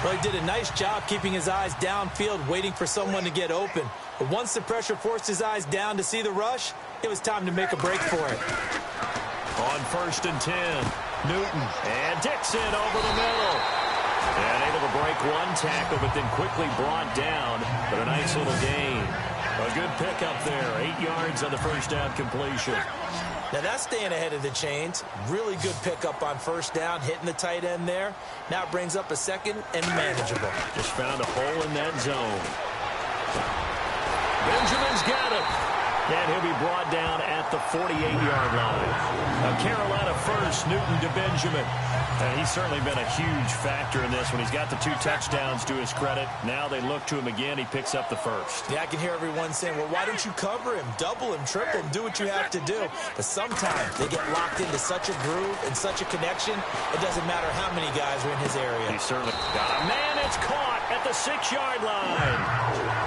Well, he did a nice job keeping his eyes downfield, waiting for someone to get open. But once the pressure forced his eyes down to see the rush, it was time to make a break for it. On 1st and 10, Newton. And Dixon over the middle. And able to break 1 tackle, but then quickly brought down. But a nice little gain. A good pickup there. 8 yards on the first down completion. Now that's staying ahead of the chains. Really good pickup on 1st down, hitting the tight end there. Now it brings up a 2nd and manageable. Just found a hole in that zone. Benjamin's got it. And he'll be brought down at the 48-yard line. A Carolina first, Newton to Benjamin. And he's certainly been a huge factor in this when he's got the 2 touchdowns to his credit. Now they look to him again. He picks up the first. Yeah, I can hear everyone saying, well, why don't you cover him, double him, triple him, do what you have to do. But sometimes they get locked into such a groove and such a connection, it doesn't matter how many guys are in his area. He certainly got a man. It's caught at the 6-yard line.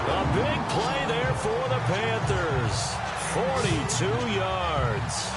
A big play there for the Panthers. 42 yards.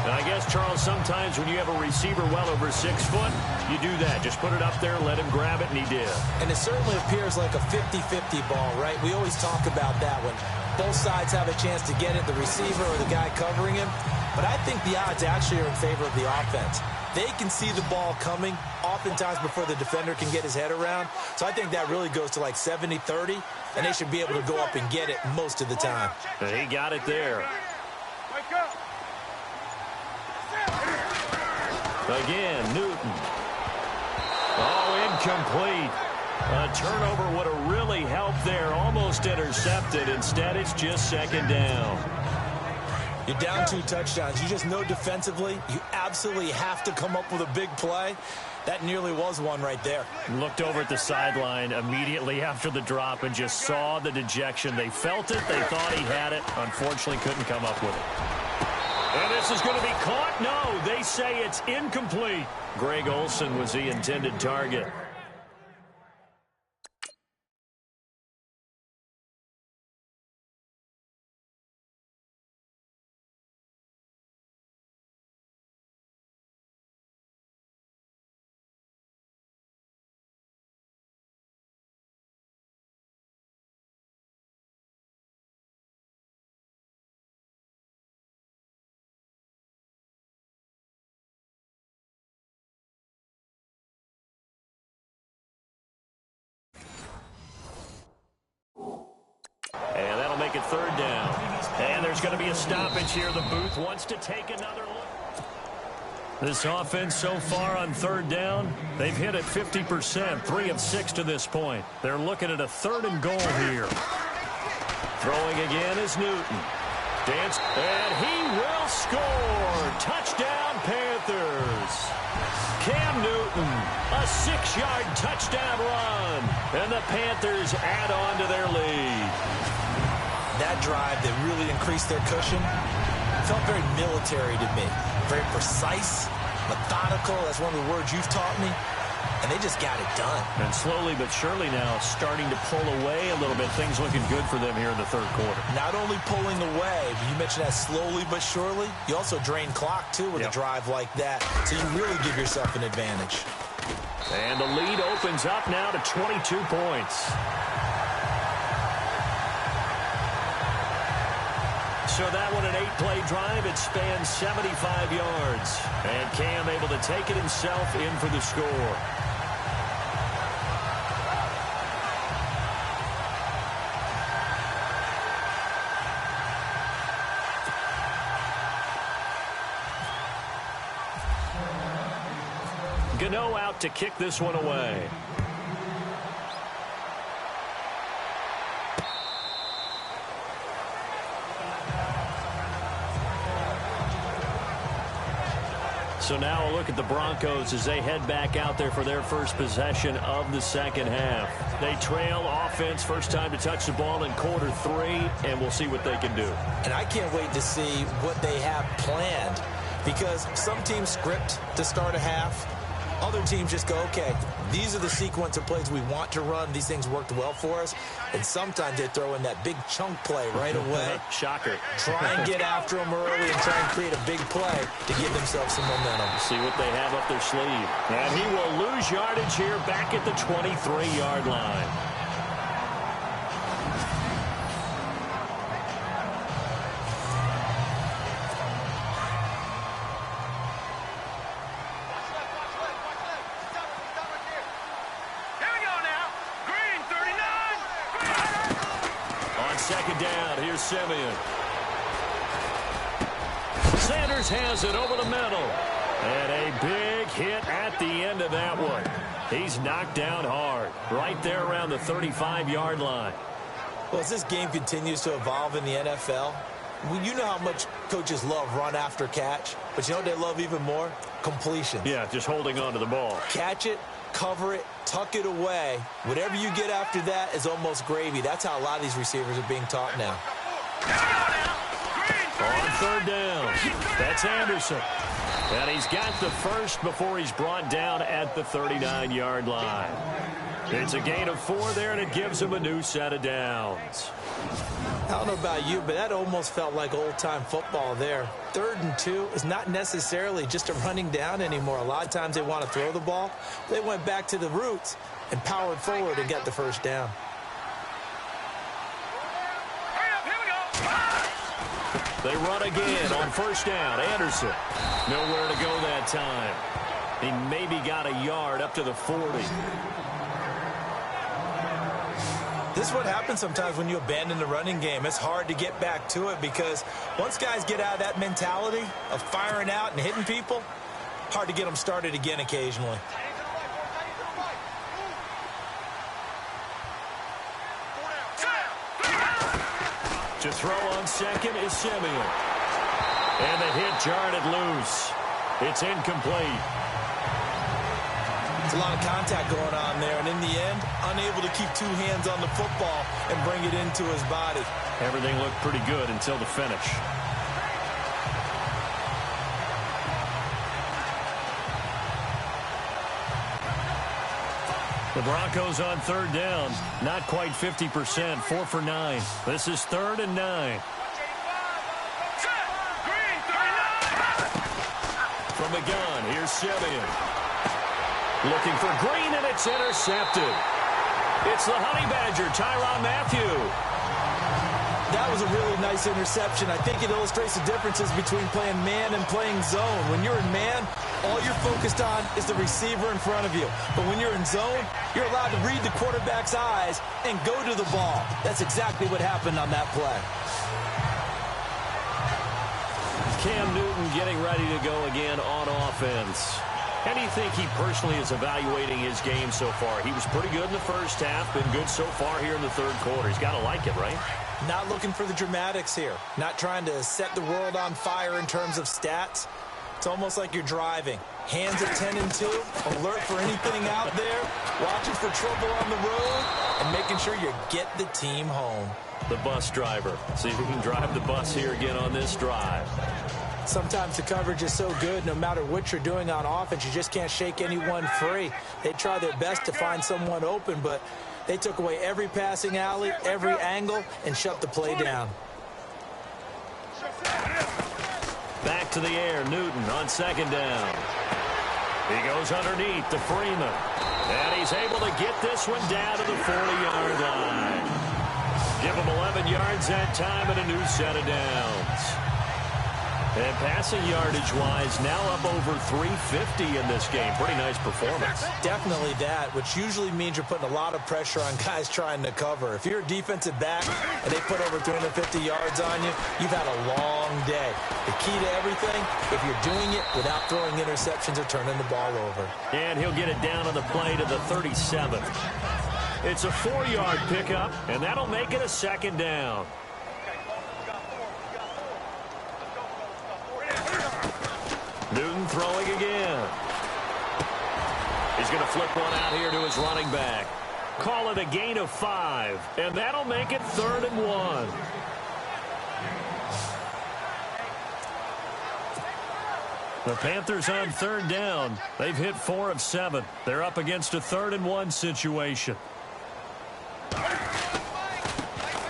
And I guess, Charles, sometimes when you have a receiver well over 6 foot, you do that. Just put it up there, let him grab it, and he did. And it certainly appears like a 50-50 ball, right? We always talk about that when both sides have a chance to get it, the receiver or the guy covering him. But I think the odds actually are in favor of the offense. They can see the ball coming oftentimes before the defender can get his head around. So I think that really goes to like 70-30, and they should be able to go up and get it most of the time. He got it there. Again, Newton. Oh, incomplete. A turnover would have really helped there. Almost intercepted. Instead, it's just second down. You're down 2 touchdowns. You just know defensively you absolutely have to come up with a big play. That nearly was one right there. Looked over at the sideline immediately after the drop and just saw the dejection. They felt it. They thought he had it. Unfortunately, couldn't come up with it. And this is going to be caught. No, they say it's incomplete. Greg Olsen was the intended target. And that'll make it third down. And there's going to be a stoppage here. The booth wants to take another look. This offense so far on third down, they've hit it 50%, 3 of 6 to this point. They're looking at a 3rd and goal here. Throwing again is Newton. Dance, and he will score. Touchdown, Panthers. Cam Newton, a 6-yard touchdown run. And the Panthers add on to their lead. That drive that really increased their cushion felt very military to me. Very precise, methodical. That's one of the words you've taught me. And they just got it done. And slowly but surely now starting to pull away a little bit. Things looking good for them here in the third quarter. Not only pulling away, but you mentioned that slowly but surely. You also drain clock, too, with a drive like that. So you really give yourself an advantage. And the lead opens up now to 22 points. So that one, an 8-play drive. It spans 75 yards. And Cam able to take it himself in for the score. Gano out to kick this one away. So now a look at the Broncos as they head back out there for their first possession of the second half. They trail offense, first time to touch the ball in quarter 3, and we'll see what they can do. And I can't wait to see what they have planned, because some teams script to start a half. Other teams just go, okay, these are the sequence of plays we want to run. These things worked well for us. And sometimes they throw in that big chunk play right away. Shocker. Try and get after them early and try and create a big play to give themselves some momentum. See what they have up their sleeve. And he will lose yardage here back at the 23-yard line. Second down, here's Simeon. Sanders has it over the middle. And a big hit at the end of that one. He's knocked down hard. Right there around the 35-yard line. Well, as this game continues to evolve in the NFL, you know how much coaches love run after catch, but you know what they love even more? Completions. Yeah, just holding on to the ball. Catch it, cover it, tuck it away. Whatever you get after that is almost gravy. That's how a lot of these receivers are being taught now. On third down, that's Anderson. And he's got the first before he's brought down at the 39-yard line. It's a gain of 4 there, and it gives him a new set of downs. I don't know about you, but that almost felt like old-time football there. 3rd and 2 is not necessarily just a running down anymore. A lot of times they want to throw the ball. They went back to the roots and powered forward and got the first down. They run again on first down. Anderson, nowhere to go that time. He maybe got a yard up to the 40. This is what happens sometimes when you abandon the running game. It's hard to get back to it because once guys get out of that mentality of firing out and hitting people, hard to get them started again occasionally. To throw on second is Simeon. And the hit jarred it loose. It's incomplete. There's a lot of contact going on there, and in the end, unable to keep 2 hands on the football and bring it into his body. Everything looked pretty good until the finish. The Broncos on third down. Not quite 50%, 4 for 9. This is 3rd and 9. From the gun, here's Simeon. Looking for Green, and it's intercepted. It's the Honey Badger, Tyrann Mathieu. That was a really nice interception. I think it illustrates the differences between playing man and playing zone. When you're in man, all you're focused on is the receiver in front of you. But when you're in zone, you're allowed to read the quarterback's eyes and go to the ball. That's exactly what happened on that play. Cam Newton getting ready to go again on offense. How do you think he personally is evaluating his game so far? He was pretty good in the first half, been good so far here in the third quarter. He's got to like it, right? Not looking for the dramatics here. Not trying to set the world on fire in terms of stats. It's almost like you're driving. Hands at 10 and 2, alert for anything out there, watching for trouble on the road, and making sure you get the team home. The bus driver. See if he can drive the bus here again on this drive. Sometimes the coverage is so good, no matter what you're doing on offense, you just can't shake anyone free. They try their best to find someone open, but they took away every passing alley, every angle, and shut the play down. Back to the air, Newton on second down. He goes underneath to Freeman. And he's able to get this one down to the 40-yard line. Give him 11 yards that time and a new set of downs. And passing yardage-wise, now up over 350 in this game. Pretty nice performance. Definitely that, which usually means you're putting a lot of pressure on guys trying to cover. If you're a defensive back and they put over 350 yards on you, you've had a long day. The key to everything, if you're doing it without throwing interceptions or turning the ball over. And he'll get it down on the play to the 37th. It's a 4-yard pickup, and that'll make it a second down. Newton throwing again. He's going to flip one out here to his running back. Call it a gain of 5, and that'll make it 3rd and 1. The Panthers on third down. They've hit 4 of 7. They're up against a 3rd and 1 situation.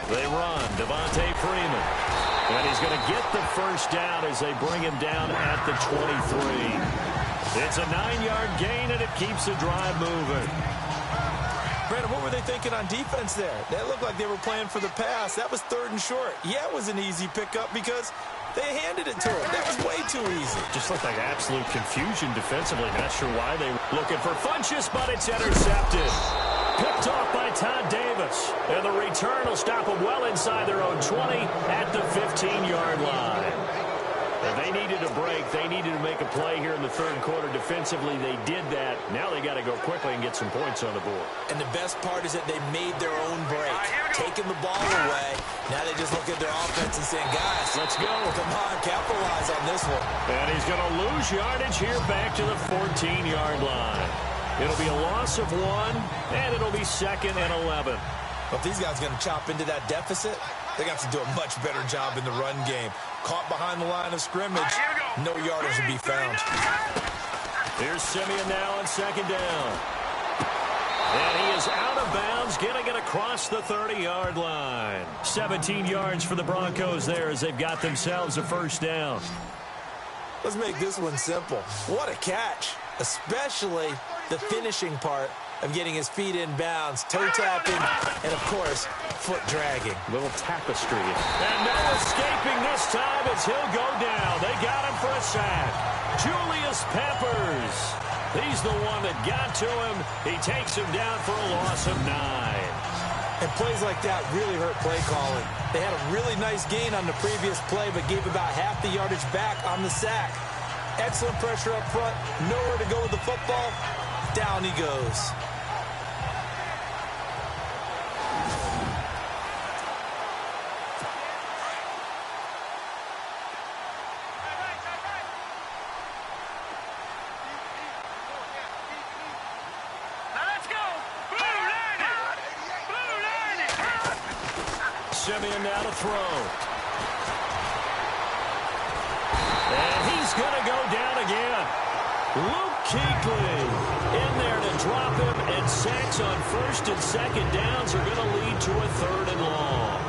They run. Devontae Freeman. And he's going to get the first down as they bring him down at the 23. It's a 9-yard gain, and it keeps the drive moving. Brandon, what were they thinking on defense there? They looked like they were playing for the pass. That was 3rd and short. Yeah, it was an easy pickup because they handed it to him. That was way too easy. Just looked like absolute confusion defensively. Not sure why they were looking for Funchess, but it's intercepted. Picked off by Todd Davis. And the return will stop them well inside their own 20 at the 15-yard line. And they needed a break. They needed to make a play here in the third quarter defensively. They did that. Now they got to go quickly and get some points on the board. And the best part is that they made their own break, taking the ball away. Now they just look at their offense and saying, guys, let's go. Come on, capitalize on this one. And he's going to lose yardage here back to the 14-yard line. It'll be a loss of 1, and it'll be 2nd and 11. But if these guys are going to chop into that deficit, they're going to have to do a much better job in the run game. Caught behind the line of scrimmage, no yardage to be found. Here's Simeon now on 2nd down. And he is out of bounds, getting it across the 30-yard line. 17 yards for the Broncos there as they've got themselves a first down. Let's make this one simple. What a catch, especially the finishing part of getting his feet in bounds, toe tapping, and, of course, foot dragging. Little tapestry. And no escaping this time as he'll go down. They got him for a sack. Julius Peppers. He's the one that got to him. He takes him down for a loss of 9. And plays like that really hurt play calling. They had a really nice gain on the previous play, but gave about half the yardage back on the sack. Excellent pressure up front. Nowhere to go with the football. Down he goes. Simeon now to throw. And he's going to go down again. Luke Kuechly in there to drop him, and sacks on 1st and 2nd downs are going to lead to a 3rd and long.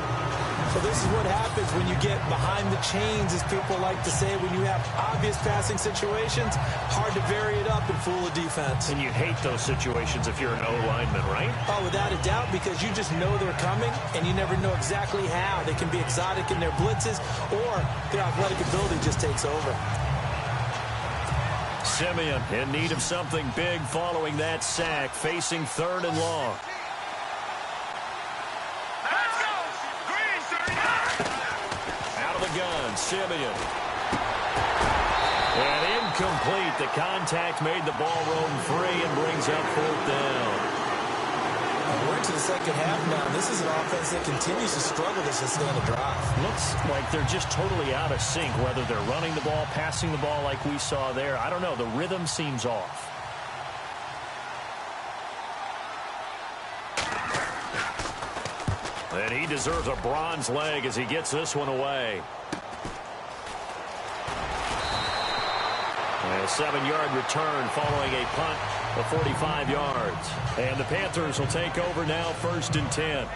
So this is what happens when you get behind the chains, as people like to say, when you have obvious passing situations. Hard to vary it up and fool a defense. And you hate those situations if you're an O-lineman, right? Oh, without a doubt, because you just know they're coming, and you never know exactly how. They can be exotic in their blitzes, or their athletic ability just takes over. Simeon in need of something big following that sack, facing 3rd and long. Gun, Simeon. And incomplete. The contact made the ball roam free and brings up 4th down. We're into the second half now. This is an offense that continues to struggle to sustain a drive. Looks like they're just totally out of sync, whether they're running the ball, passing the ball like we saw there. I don't know. The rhythm seems off. And he deserves a bronze leg as he gets this one away. And a 7-yard return following a punt of 45 yards. And the Panthers will take over now, 1st and 10.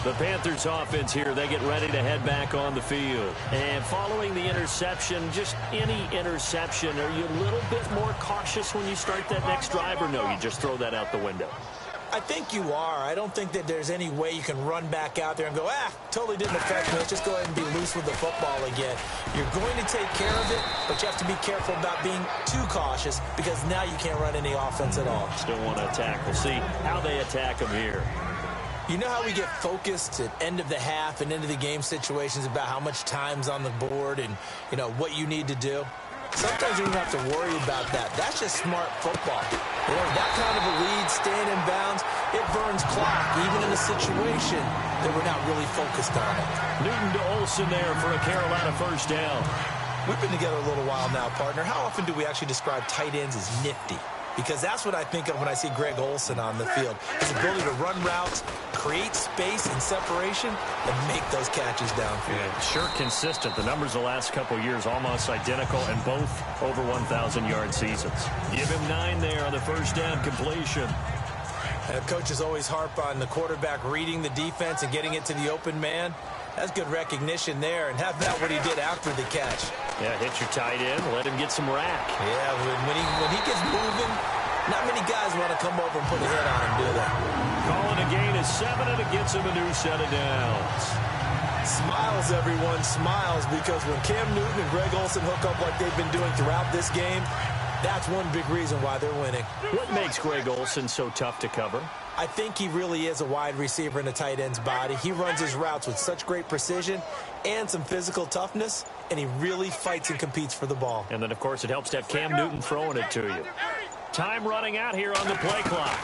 The Panthers offense here, they get ready to head back on the field. And following the interception, just any interception, are you a little bit more cautious when you start that next drive, or no, you just throw that out the window? I think you are. I don't think that there's any way you can run back out there and go, totally didn't affect me. Let's just go ahead and be loose with the football again. You're going to take care of it, but you have to be careful about being too cautious, because now you can't run any offense at all. Still want to attack. We'll see how they attack them here. You know how we get focused at end of the half and into the game situations about how much time's on the board and, you know, what you need to do? Sometimes you don't have to worry about that. That's just smart football. You know, that kind of a lead, staying in bounds, it burns clock, even in a situation that we're not really focused on it. Newton to Olsen there for a Carolina first down. We've been together a little while now, partner. How often do we actually describe tight ends as nifty? Because that's what I think of when I see Greg Olsen on the field. His ability to run routes, create space and separation, and make those catches downfield. Yeah, sure consistent. The numbers the last couple years almost identical, and both over 1,000-yard seasons. Give him 9 there on the first down completion. And coaches always harp on the quarterback reading the defense and getting it to the open man. That's good recognition there, and how about what he did after the catch? Yeah, hit your tight end, let him get some rack. Yeah, when he gets moving, not many guys want to come over and put a hit on him, do they? Calling a gain is 7, and it gets him a new set of downs. Smiles, everyone, smiles, because when Cam Newton and Greg Olsen hook up like they've been doing throughout this game, that's one big reason why they're winning. What makes Greg Olsen so tough to cover? I think he really is a wide receiver in a tight end's body. He runs his routes with such great precision and some physical toughness, and he really fights and competes for the ball. And then, of course, it helps to have Cam Newton throwing it to you. Time running out here on the play clock.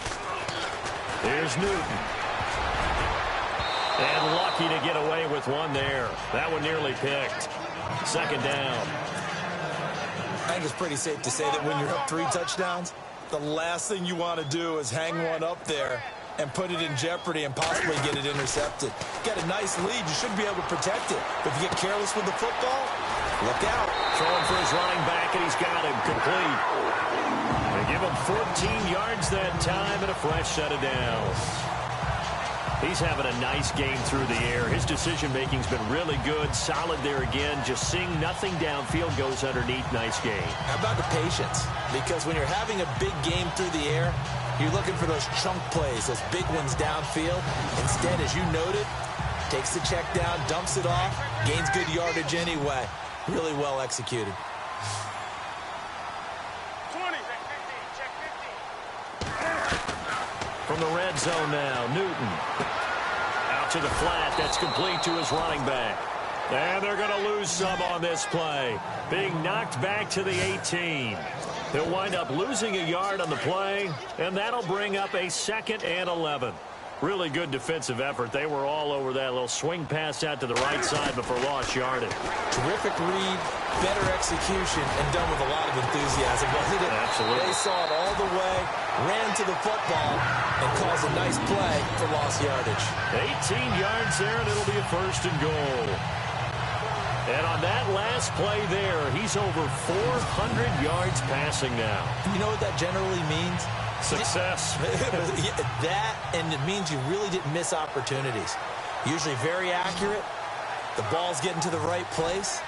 Here's Newton. And lucky to get away with one there. That one nearly picked. Second down. I think it's pretty safe to say that when you're up 3 touchdowns, the last thing you want to do is hang one up there and put it in jeopardy and possibly get it intercepted. Got a nice lead. You should be able to protect it. But if you get careless with the football, look out. Throwing for his running back, and he's got him complete. They give him 14 yards that time and a fresh set of downs. He's having a nice game through the air. His decision-making's been really good. Solid there again. Just seeing nothing downfield goes underneath. Nice game. How about the patience? Because when you're having a big game through the air, you're looking for those chunk plays, those big ones downfield. Instead, as you noted, takes the check down, dumps it off, gains good yardage anyway. Really well executed. 20. From the red zone now, Newton. Out to the flat. That's complete to his running back. And they're going to lose some on this play. Being knocked back to the 18. He'll wind up losing a yard on the play, and that'll bring up a 2nd and 11. Really good defensive effort. They were all over that little swing pass out to the right side before lost yardage. Terrific read, better execution, and done with a lot of enthusiasm, wasn't it? Absolutely. They saw it all the way, ran to the football, and caused a nice play for lost yardage. 18 yards there, and it'll be a 1st and goal. And on that last play there, he's over 400 yards passing now. You know what that generally means? Success. That, and it means you really didn't miss opportunities. Usually very accurate. The ball's getting to the right place.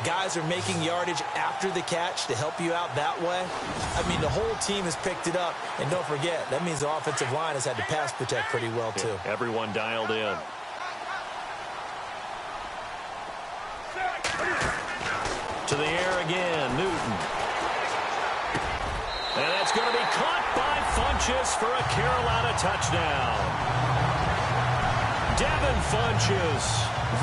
Guys are making yardage after the catch to help you out that way. I mean, the whole team has picked it up. And don't forget, that means the offensive line has had to pass protect pretty well, too. Yeah, everyone dialed in. To the air again, Newton. And that's going to be caught by Funchess for a Carolina touchdown. Devin Funchess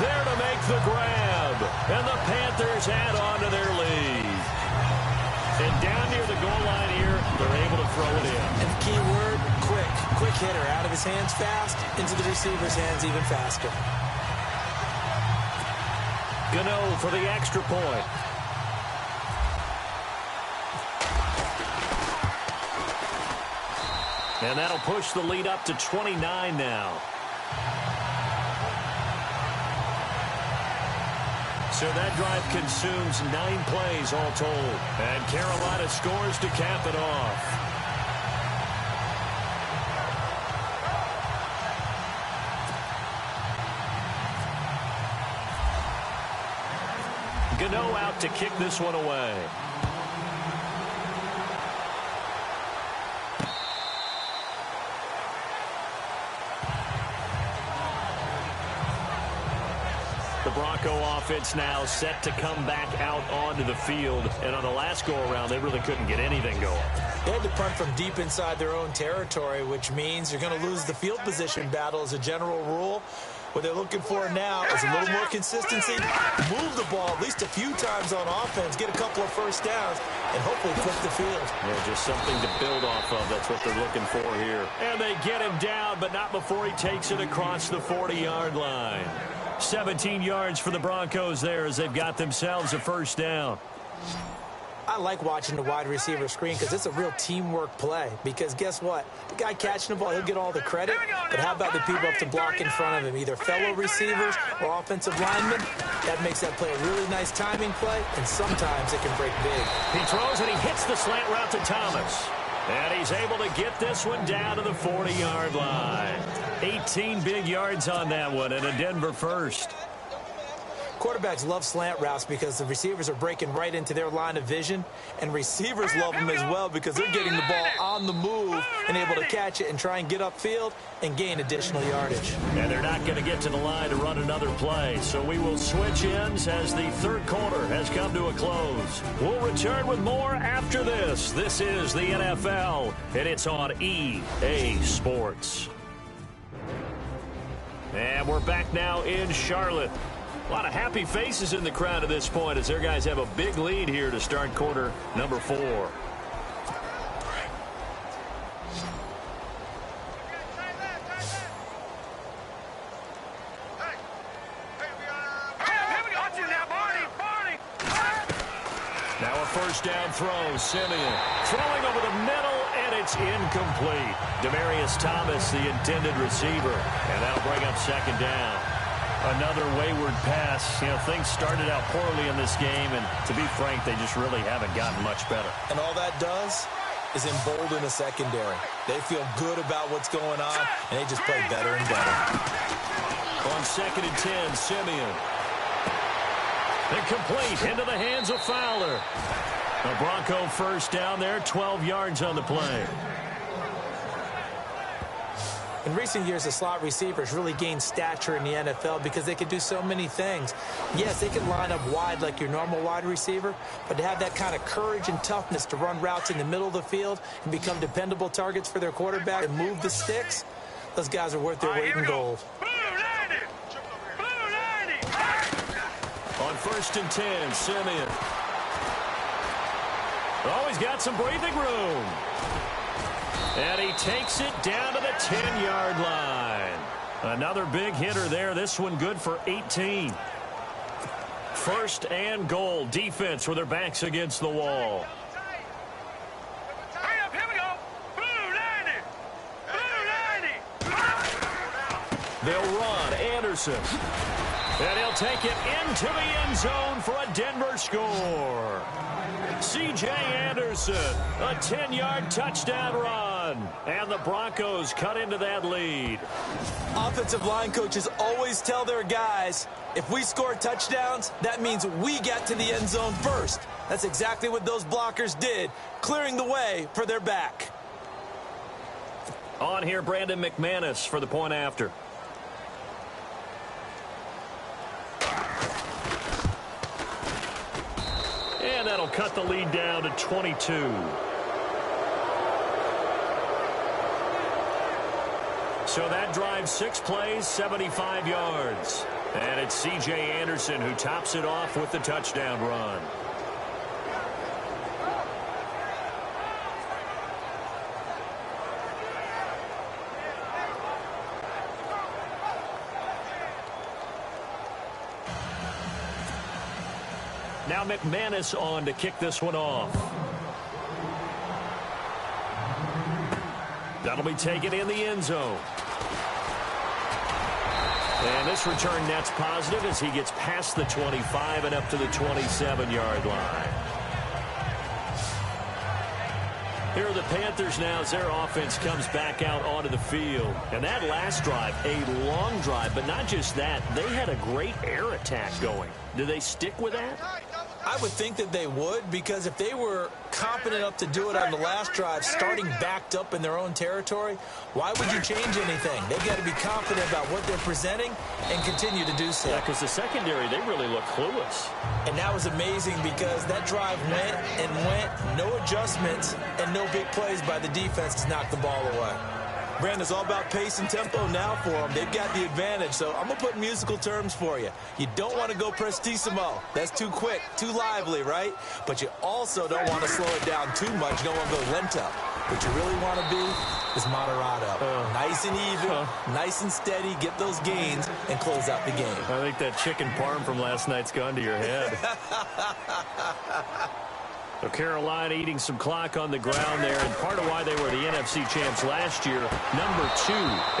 there to make the grab. And the Panthers add on to their lead. And down near the goal line here, they're able to throw it in. And the key word, quick. Quick hitter, out of his hands fast, into the receiver's hands even faster. Gano for the extra point. And that'll push the lead up to 29 now. So that drive consumes 9 plays all told. And Carolina scores to cap it off. Gano out to kick this one away. The Bronco offense now set to come back out onto the field. And on the last go-around, they really couldn't get anything going. They had to punt from deep inside their own territory, which means you're going to lose the field position battle as a general rule. What they're looking for now is a little more consistency, move the ball at least a few times on offense, get a couple of first downs, and hopefully flip the field. Yeah, just something to build off of. That's what they're looking for here. And they get him down, but not before he takes it across the 40-yard line. 17 yards for the Broncos there as they've got themselves a first down. I like watching the wide receiver screen because it's a real teamwork play. Because guess what? The guy catching the ball, he'll get all the credit. But how about the people up to block in front of him? Either fellow receivers or offensive linemen. That makes that play a really nice timing play, and sometimes it can break big. He throws and he hits the slant route to Thomas. And he's able to get this one down to the 40-yard line. 18 big yards on that one, and a Denver first. Quarterbacks love slant routes because the receivers are breaking right into their line of vision, and receivers love them as well because they're getting the ball on the move and able to catch it and try and get upfield and gain additional yardage. And they're not going to get to the line to run another play, so we will switch ends as the third quarter has come to a close. We'll return with more after this. This is the NFL, and it's on EA Sports. And we're back now in Charlotte. A lot of happy faces in the crowd at this point as their guys have a big lead here to start quarter number 4. Now a first down throw. Simeon throwing over the middle, and it's incomplete. Demaryius Thomas, the intended receiver, and that'll bring up second down. Another wayward pass. You know, things started out poorly in this game, and to be frank, they just really haven't gotten much better. And all that does is embolden the secondary. They feel good about what's going on, and they just play better and better. On 2nd and 10, Simeon. Incomplete into the hands of Fowler. A Bronco first down there, 12 yards on the play. In recent years, the slot receivers really gained stature in the NFL because they can do so many things. Yes, they can line up wide like your normal wide receiver, but to have that kind of courage and toughness to run routes in the middle of the field and become dependable targets for their quarterback and move the sticks, those guys are worth their weight in gold. On 1st and 10, Simeon. Oh, he's got some breathing room. And he takes it down to the 10-yard line. Another big hitter there. This one good for 18. 1st and goal. Defense with their backs against the wall. Here we go. Blue 90. Blue 90. They'll run. Anderson. And he'll take it into the end zone for a Denver score. C.J. Anderson, a 10-yard touchdown run. And the Broncos cut into that lead. Offensive line coaches always tell their guys, if we score touchdowns, that means we get to the end zone first. That's exactly what those blockers did, clearing the way for their back. On here, Brandon McManus for the point after. And that'll cut the lead down to 22. So that drives 6 plays, 75 yards. And it's C.J. Anderson who tops it off with the touchdown run. Now McManus on to kick this one off. That'll be taken in the end zone. And this return net's positive as he gets past the 25 and up to the 27-yard line. Here are the Panthers now as their offense comes back out onto the field. And that last drive, a long drive, but not just that. They had a great air attack going. Do they stick with that? I would think that they would, because if they were confident enough to do it on the last drive, starting backed up in their own territory, why would you change anything? They've got to be confident about what they're presenting and continue to do so. Yeah, because the secondary, they really look clueless. And that was amazing because that drive went and went, no adjustments, and no big plays by the defense to knock the ball away. Brandon, it's all about pace and tempo now for them. They've got the advantage, so I'm going to put musical terms for you. You don't want to go prestissimo. That's too quick, too lively, right? But you also don't want to slow it down too much. You don't want to go lento. What you really want to be is moderato. Nice and even, nice and steady, get those gains, and close out the game. I think that chicken parm from last night's gone to your head. So Carolina eating some clock on the ground there, and part of why they were the NFC champs last year, number 2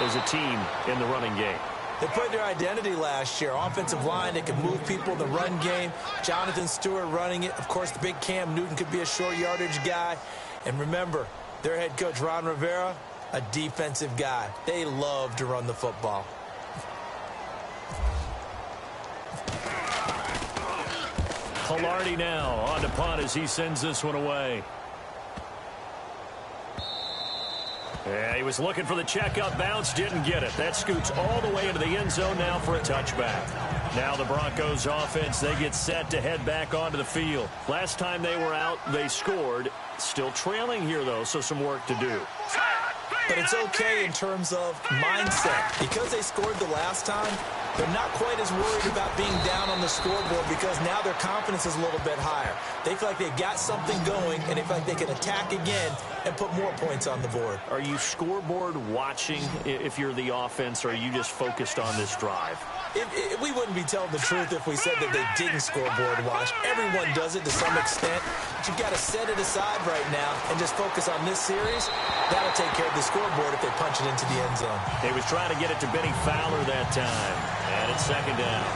as a team in the running game. They played their identity last year. Offensive line, they can move people in the run game. Jonathan Stewart running it. Of course, the big Cam Newton could be a short yardage guy. And remember, their head coach, Ron Rivera, a defensive guy. They love to run the football. Hilardi now on to punt as he sends this one away. Yeah, he was looking for the checkup bounce, didn't get it. That scoots all the way into the end zone now for a touchback. Now the Broncos offense, they get set to head back onto the field. Last time they were out, they scored. Still trailing here, though, so some work to do. But it's okay in terms of mindset. Because they scored the last time, They're not quite as worried about being down on the scoreboard because now their confidence is a little bit higher. They feel like they've got something going, and they feel like they can attack again and put more points on the board. Are you scoreboard watching if you're the offense, or are you just focused on this drive? We wouldn't be telling the truth if we said that they didn't scoreboard watch. Everyone does it to some extent, but you've got to set it aside right now and just focus on this series. That'll take care of the scoreboard if they punch it into the end zone. He was trying to get it to Benny Fowler that time, and it's second down.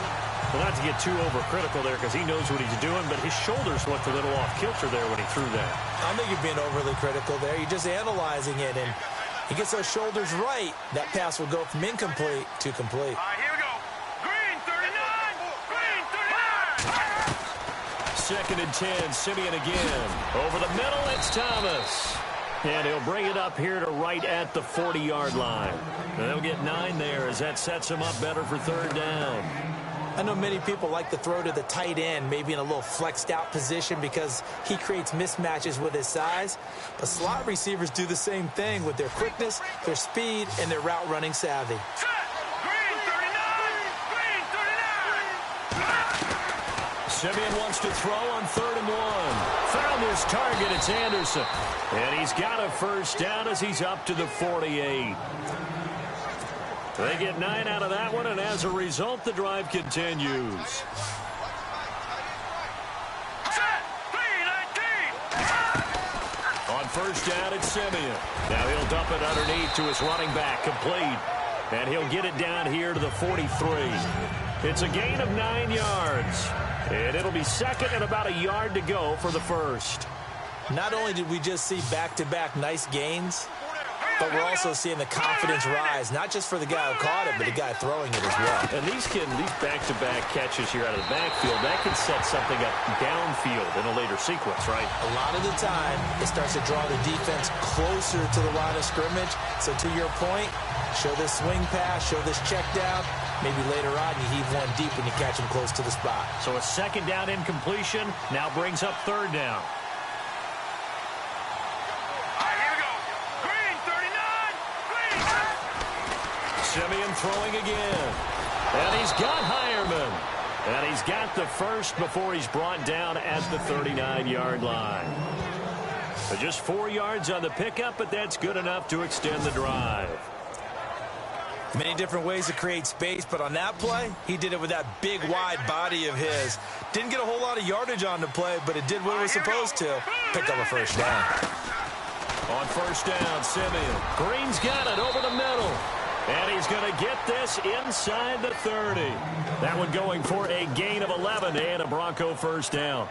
Well, not to get too overcritical there because he knows what he's doing, but his shoulders looked a little off kilter there when he threw that. I don't think you're being overly critical there. You're just analyzing it, and he gets those shoulders right. That pass will go from incomplete to complete. All right, here we go. Green 39. Green 39. Second and 10, Simeon again. Over the middle, it's Thomas. And he'll bring it up here to right at the 40-yard line. And they'll get 9 there as that sets him up better for third down. I know many people like to throw to the tight end, maybe in a little flexed out position because he creates mismatches with his size. But slot receivers do the same thing with their quickness, their speed, and their route running savvy. Set. Green 39. Green 39. Simeon wants to throw on 3rd and 1. Found his target. It's Anderson. And he's got a first down as he's up to the 48. They get 9 out of that one, and as a result, the drive continues. Set. 319. On first down, it's Simeon. Now he'll dump it underneath to his running back, complete. And he'll get it down here to the 43. It's a gain of 9 yards. And it'll be second and about a yard to go for the first. Not only did we just see back-to-back nice gains, but we're also seeing the confidence rise, not just for the guy who caught it, but the guy throwing it as well. And these back-to-back catches here out of the backfield, that can set something up downfield in a later sequence, right? A lot of the time, it starts to draw the defense closer to the line of scrimmage. So to your point, show this swing pass, show this check down. Maybe later on, you heave one deep when you catch him close to the spot. So a second down incompletion now brings up third down. Simeon throwing again. And he's got Hireman. And he's got the first before he's brought down at the 39-yard line. So just 4 yards on the pickup, but that's good enough to extend the drive. Many different ways to create space, but on that play, he did it with that big, wide body of his. Didn't get a whole lot of yardage on the play, but it did what it was supposed to. Picked up a first down. On first down, Simeon. Green's got it over the middle. And he's going to get this inside the 30. That one going for a gain of 11 and a Bronco first down.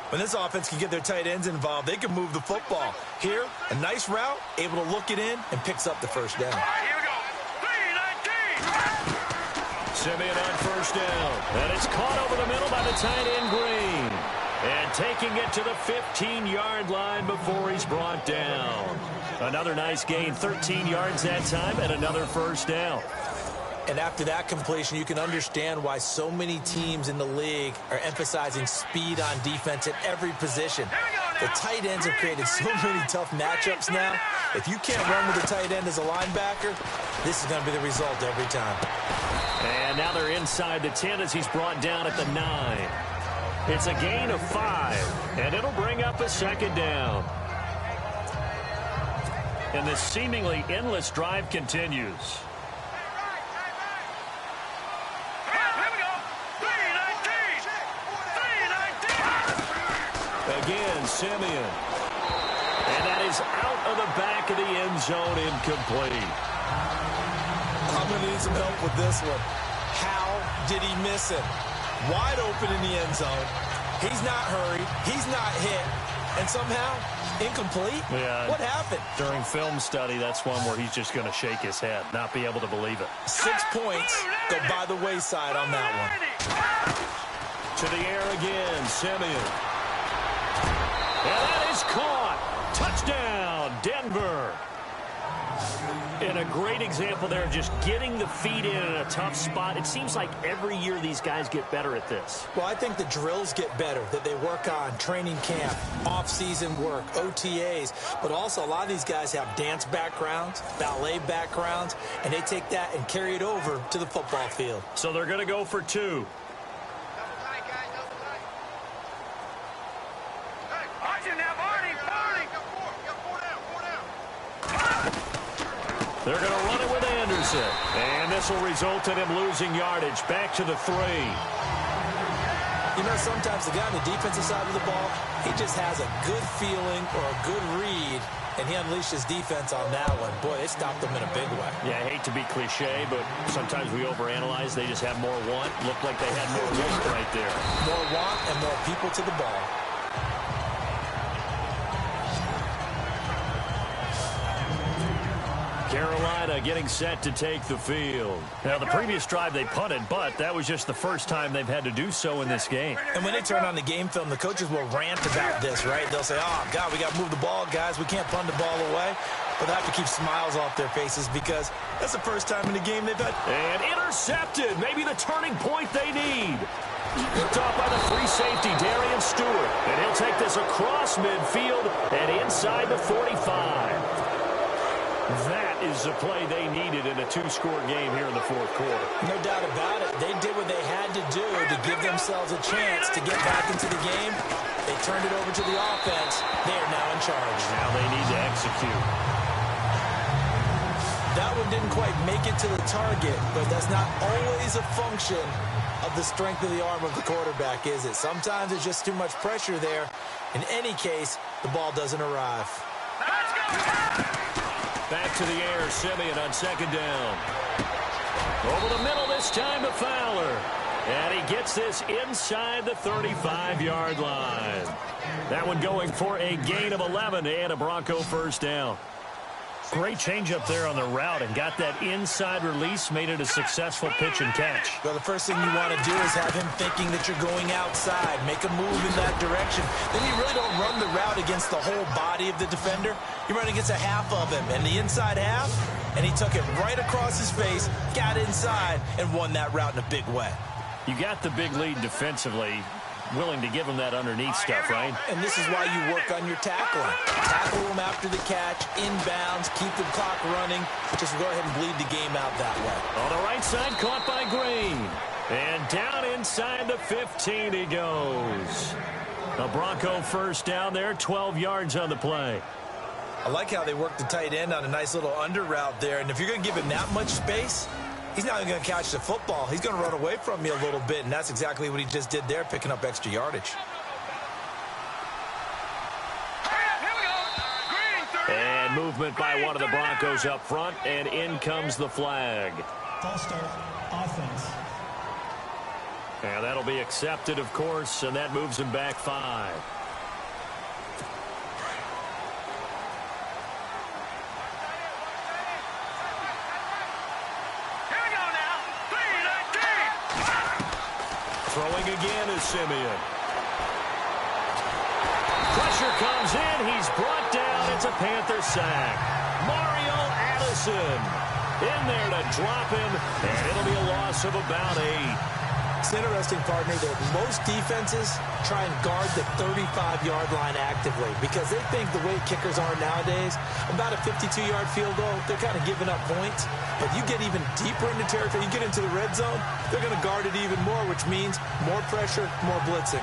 When this offense can get their tight ends involved, they can move the football. Here, a nice route, able to look it in, and picks up the first down. All right, here we go. 319. Simeon on first down. And it's caught over the middle by the tight end, Green. And taking it to the 15-yard line before he's brought down. Another nice gain, 13 yards that time, and another first down. And after that completion, you can understand why so many teams in the league are emphasizing speed on defense at every position. The tight ends have created so many tough matchups now. If you can't run with the tight end as a linebacker, this is going to be the result every time. And now they're inside the 10 as he's brought down at the 9. It's a gain of 5, and it'll bring up a second down. And this seemingly endless drive continues. Again, Simeon. And that is out of the back of the end zone, incomplete. I'm going to need some help with this one. How did he miss it? Wide open in the end zone. He's not hurried. He's not hit. And somehow, incomplete? Yeah. What happened? During film study, that's one where he's just going to shake his head, not be able to believe it. 6 points go by the wayside on that one. To the air again, Simeon. And that is caught. Touchdown, Denver. And a great example there of just getting the feet in a tough spot. It seems like every year these guys get better at this. Well, I think the drills get better, that they work on training camp, off-season work, OTAs, but also a lot of these guys have dance backgrounds, ballet backgrounds, and they take that and carry it over to the football field. So they're going to go for 2. They're going to run it with Anderson. And this will result in him losing yardage. Back to the 3. You know, sometimes the guy on the defensive side of the ball, he just has a good feeling or a good read, and he unleashed his defense on that one. Boy, they stopped them in a big way. Yeah, I hate to be cliche, but sometimes we overanalyze. They just have more want. Looked like they had more risk right there. More want and more people to the ball. Carolina getting set to take the field. Now, the previous drive they punted, but that was just the first time they've had to do so in this game. And when they turn on the game film, the coaches will rant about this, right? They'll say, oh, God, we got to move the ball, guys. We can't punt the ball away. But they have to keep smiles off their faces because that's the first time in the game they've had. And intercepted. Maybe the turning point they need. Picked off by the free safety, Darian Stewart. And he'll take this across midfield and inside the 45. That is the play they needed in a 2-score game here in the fourth quarter. No doubt about it. They did what they had to do to give themselves a chance to get back into the game. They turned it over to the offense. They are now in charge. Now they need to execute. That one didn't quite make it to the target, but that's not always a function of the strength of the arm of the quarterback, is it? Sometimes it's just too much pressure there. In any case, the ball doesn't arrive. Let's go! Back to the air, Simeon on second down. Over the middle this time to Fowler. And he gets this inside the 35-yard line. That one going for a gain of 11 and a Bronco first down. Great change up there on the route and got that inside release, made it a successful pitch and catch. Well, the first thing you want to do is have him thinking that you're going outside, make a move in that direction. Then you really don't run the route against the whole body of the defender. You run against a half of him, and the inside half, and he took it right across his face, got inside, and won that route in a big way. You got the big lead defensively, willing to give him that underneath stuff, right? And this is why you work on your tackling. Tackle him after the catch, inbounds, keep the clock running. Just go ahead and bleed the game out that way. On the right side, caught by Green. And down inside the 15 he goes. A Bronco first down there, 12 yards on the play. I like how they work the tight end on a nice little under route there. And if you're going to give him that much space, he's not even going to catch the football. He's going to run away from you a little bit, and that's exactly what he just did there, picking up extra yardage. And movement by one of the Broncos up front, and in comes the flag. False start, offense. And that'll be accepted, of course, and that moves him back 5. Throwing again is Simeon. Pressure comes in. He's brought down. It's a Panther sack. Mario Addison in there to drop him, and it'll be a loss of about 8. It's interesting, partner, that most defenses try and guard the 35-yard line actively because they think the way kickers are nowadays, about a 52-yard field goal, they're kind of giving up points. But you get even deeper into territory, you get into the red zone, they're going to guard it even more, which means more pressure, more blitzing.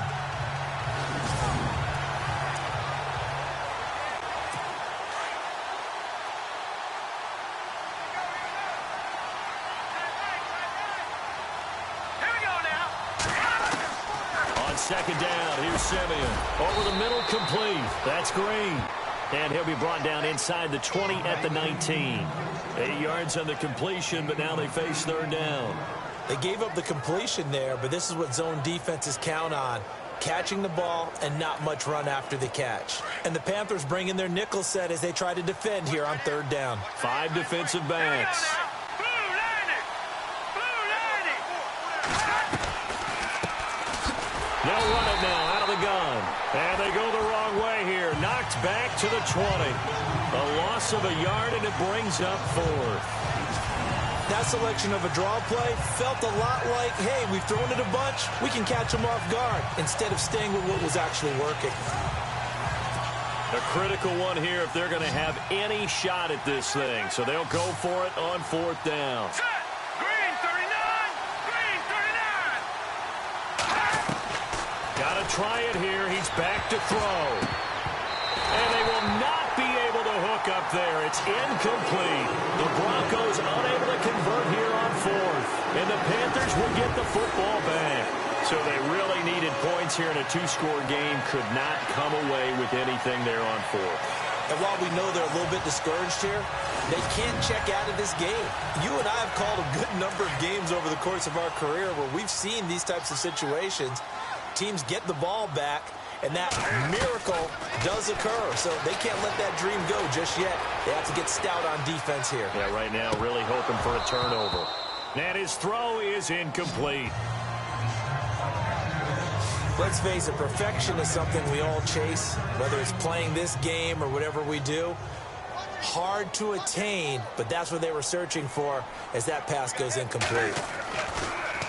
Second down, here's Simeon. Over the middle, complete. That's Green. And he'll be brought down inside the 20 at the 19. 8 yards on the completion, but now they face third down. They gave up the completion there, but this is what zone defenses count on. Catching the ball and not much run after the catch. And the Panthers bring in their nickel set as they try to defend here on third down. 5 defensive backs. They'll run it now out of the gun. And they go the wrong way here. Knocked knocked back to the 20. A loss of a yard, and it brings up 4th. That selection of a draw play felt a lot like, hey, we've thrown it a bunch, we can catch them off guard, instead of staying with what was actually working. A critical one here if they're going to have any shot at this thing. So they'll go for it on 4th down. Set. Green 39. Green 39. Got to try it here. He's back to throw. And they will not be able to hook up there. It's incomplete. The Broncos unable to convert here on 4th. And the Panthers will get the football back. So they really needed points here in a 2-score game. Could not come away with anything there on 4th. And while we know they're a little bit discouraged here, they can't check out of this game. You and I have called a good number of games over the course of our career where we've seen these types of situations. Teams get the ball back, and that miracle does occur. So they can't let that dream go just yet. They have to get stout on defense here. Yeah, right now really hoping for a turnover. And his throw is incomplete. Let's face it, perfection is something we all chase, whether it's playing this game or whatever we do. Hard to attain, but that's what they were searching for as that pass goes incomplete.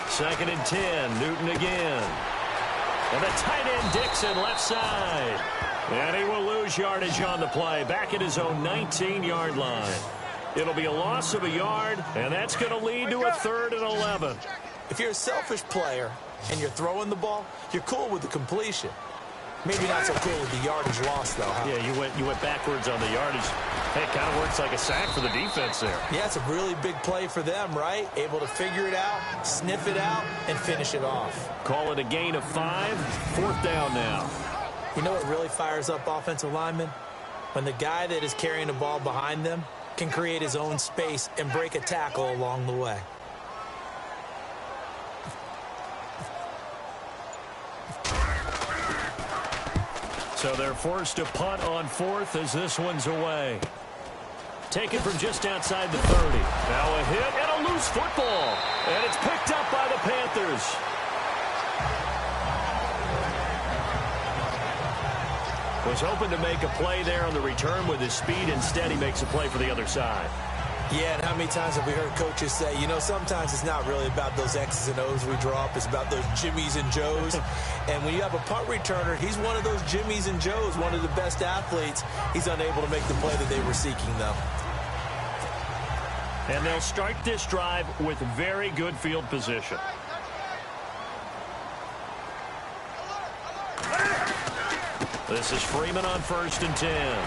2nd and 10, Newton again. And the tight end Dixon left side. And he will lose yardage on the play, back at his own 19-yard line. It'll be a loss of a yard, and that's going to lead to a 3rd and 11. If you're a selfish player and you're throwing the ball, you're cool with the completion. Maybe not so cool with the yardage loss, though, huh? Yeah, you went backwards on the yardage. Hey, it kind of works like a sack for the defense there. Yeah, it's a really big play for them, right? Able to figure it out, sniff it out, and finish it off. Call it a gain of 5. 4th down now. You know what really fires up offensive linemen? When the guy that is carrying the ball behind them can create his own space and break a tackle along the way. So they're forced to punt on 4th as this one's away. Taken from just outside the 30. Now a hit and a loose football. And it's picked up by the Panthers. Was hoping to make a play there on the return with his speed. Instead, he makes a play for the other side. Yeah, and how many times have we heard coaches say, you know, sometimes it's not really about those X's and O's we draw up. It's about those Jimmies and Joes. And when you have a punt returner, he's one of those Jimmies and Joes, one of the best athletes. He's unable to make the play that they were seeking, though. And they'll start this drive with very good field position. This is Freeman on 1st and 10.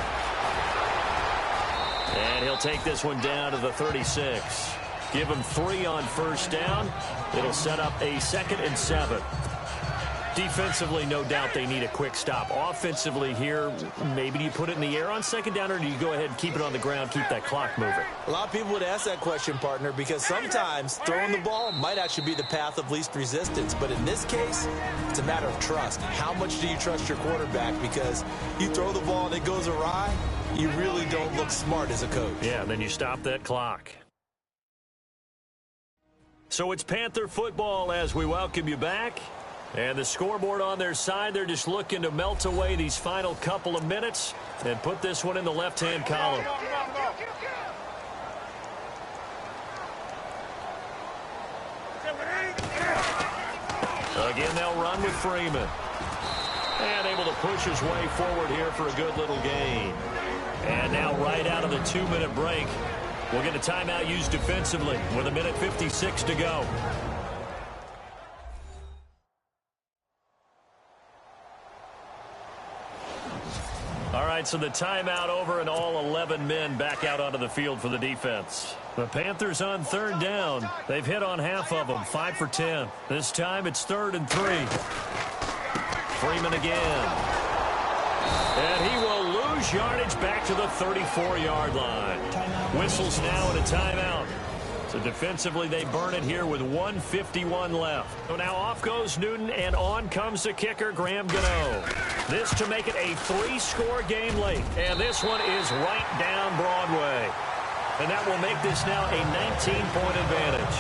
And he'll take this one down to the 36. Give him 3 on 1st down. It'll set up a 2nd and 7. Defensively, no doubt they need a quick stop. Offensively here, maybe do you put it in the air on 2nd down, or do you go ahead and keep it on the ground, keep that clock moving? A lot of people would ask that question, partner, because sometimes throwing the ball might actually be the path of least resistance. But in this case, it's a matter of trust. How much do you trust your quarterback? Because you throw the ball and it goes awry, you really don't look smart as a coach. Yeah, and then you stop that clock. So it's Panther football as we welcome you back. And the scoreboard on their side, they're just looking to melt away these final couple of minutes and put this one in the left-hand column. Again, they'll run with Freeman. And able to push his way forward here for a good little gain. And now right out of the 2-minute break, we'll get a timeout used defensively with 1:56 to go. All right, so the timeout over and all 11 men back out onto the field for the defense. The Panthers on 3rd down. They've hit on half of them, 5 for 10. This time it's 3rd and 3. Freeman again. And he will lose yardage back to the 34-yard line. Whistles now and a timeout. So defensively, they burn it here with 1:51 left. So now off goes Newton, and on comes the kicker, Graham Gano. This to make it a 3-score game late. And this one is right down Broadway. And that will make this now a 19-point advantage.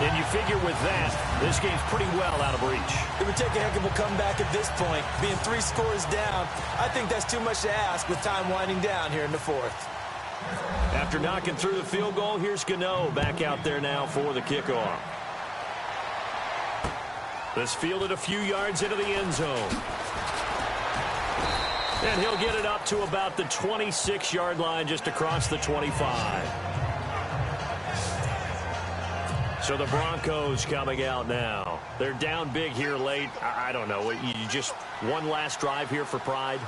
And you figure with that, this game's pretty well out of reach. It would take a heck of a comeback at this point. Being 3 scores down, I think that's too much to ask with time winding down here in the fourth. After knocking through the field goal, here's Gano back out there now for the kickoff. This fielded a few yards into the end zone. And he'll get it up to about the 26-yard line, just across the 25. So the Broncos coming out now. They're down big here late. I don't know. You just one last drive here for pride?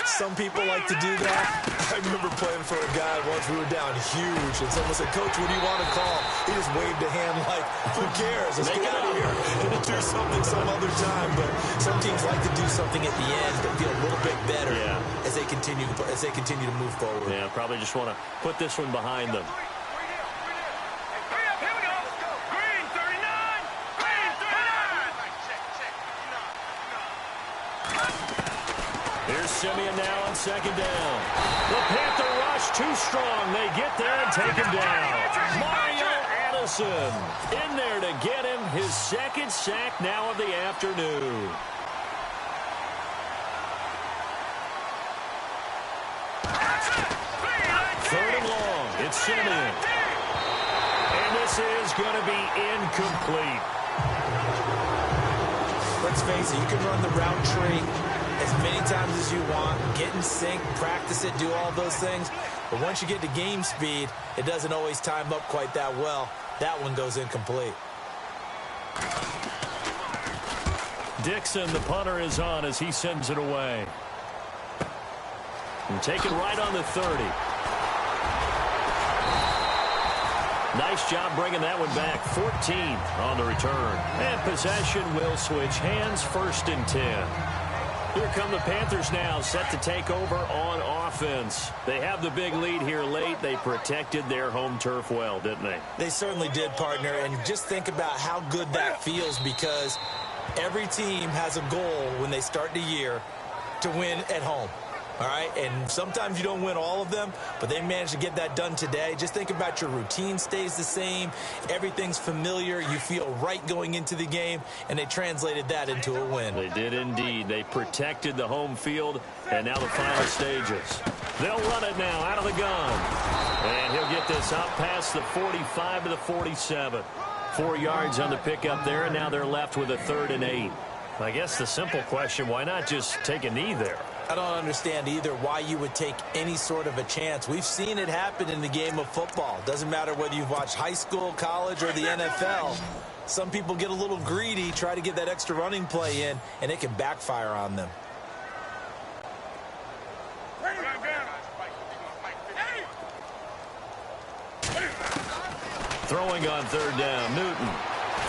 Some people like to do that. I remember playing for a guy once. We were down huge, and someone said, "Coach, what do you want to call?" He just waved a hand like, "Who cares? Let's get out of here and do something some other time." But some teams like to do something at the end that feel a little bit better as they continue to move forward. Yeah, probably just want to put this one behind them. Simeon now on second down. The Panther rush too strong. They get there and take him down. Mario Addison in there to get him his second sack now of the afternoon. Third and long. It's Simeon. And this is going to be incomplete. Let's face it, you can run the route tree as many times as you want, get in sync, practice it, do all those things. But once you get to game speed, it doesn't always time up quite that well. That one goes incomplete. Dixon, the punter, is on as he sends it away. And taken right on the 30. Nice job bringing that one back. 14 on the return. And possession will switch hands, 1st and 10. Here come the Panthers now, set to take over on offense. They have the big lead here late. They protected their home turf well, didn't they? They certainly did, partner. And just think about how good that feels, because every team has a goal when they start the year to win at home. All right, and sometimes you don't win all of them, but they managed to get that done today. Just think about your routine stays the same. Everything's familiar. You feel right going into the game, and they translated that into a win. They did indeed. They protected the home field, and now the final stages. They'll run it now out of the gun. And he'll get this up past the 45 to the 47. 4 yards on the pickup there, and now they're left with a 3rd and 8. I guess the simple question, why not just take a knee there? I don't understand either why you would take any sort of a chance. We've seen it happen in the game of football. Doesn't matter whether you've watched high school, college, or the NFL. Some people get a little greedy, try to get that extra running play in, and it can backfire on them. Throwing on 3rd down, Newton.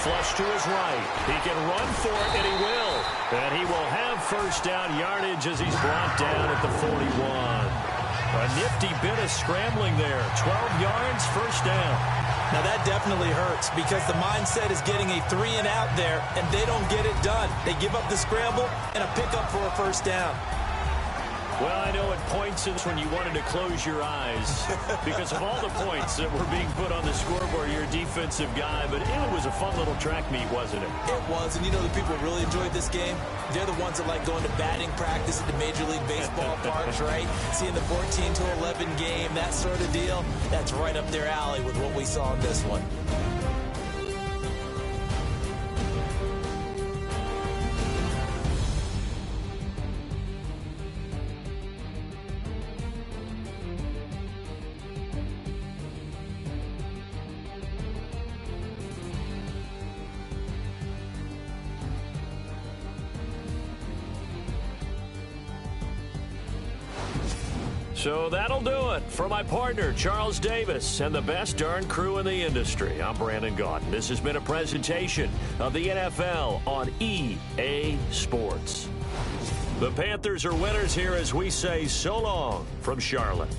Flush to his right. He can run for it, and he will. And he will have 1st down yardage as he's brought down at the 41. A nifty bit of scrambling there. 12 yards, 1st down. Now that definitely hurts, because the mindset is getting a 3 and out there, and they don't get it done. They give up the scramble and a pickup for a 1st down. Well, I know at points when you wanted to close your eyes because of all the points that were being put on the scoreboard. You're a defensive guy, but it was a fun little track meet, wasn't it? It was, and you know the people who really enjoyed this game? They're the ones that like going to batting practice at the Major League Baseball parks, right? Seeing the 14-11 game, that sort of deal, that's right up their alley with what we saw in this one. So that'll do it for my partner, Charles Davis, and the best darn crew in the industry. I'm Brandon Gaudin. This has been a presentation of the NFL on EA Sports. The Panthers are winners here as we say so long from Charlotte.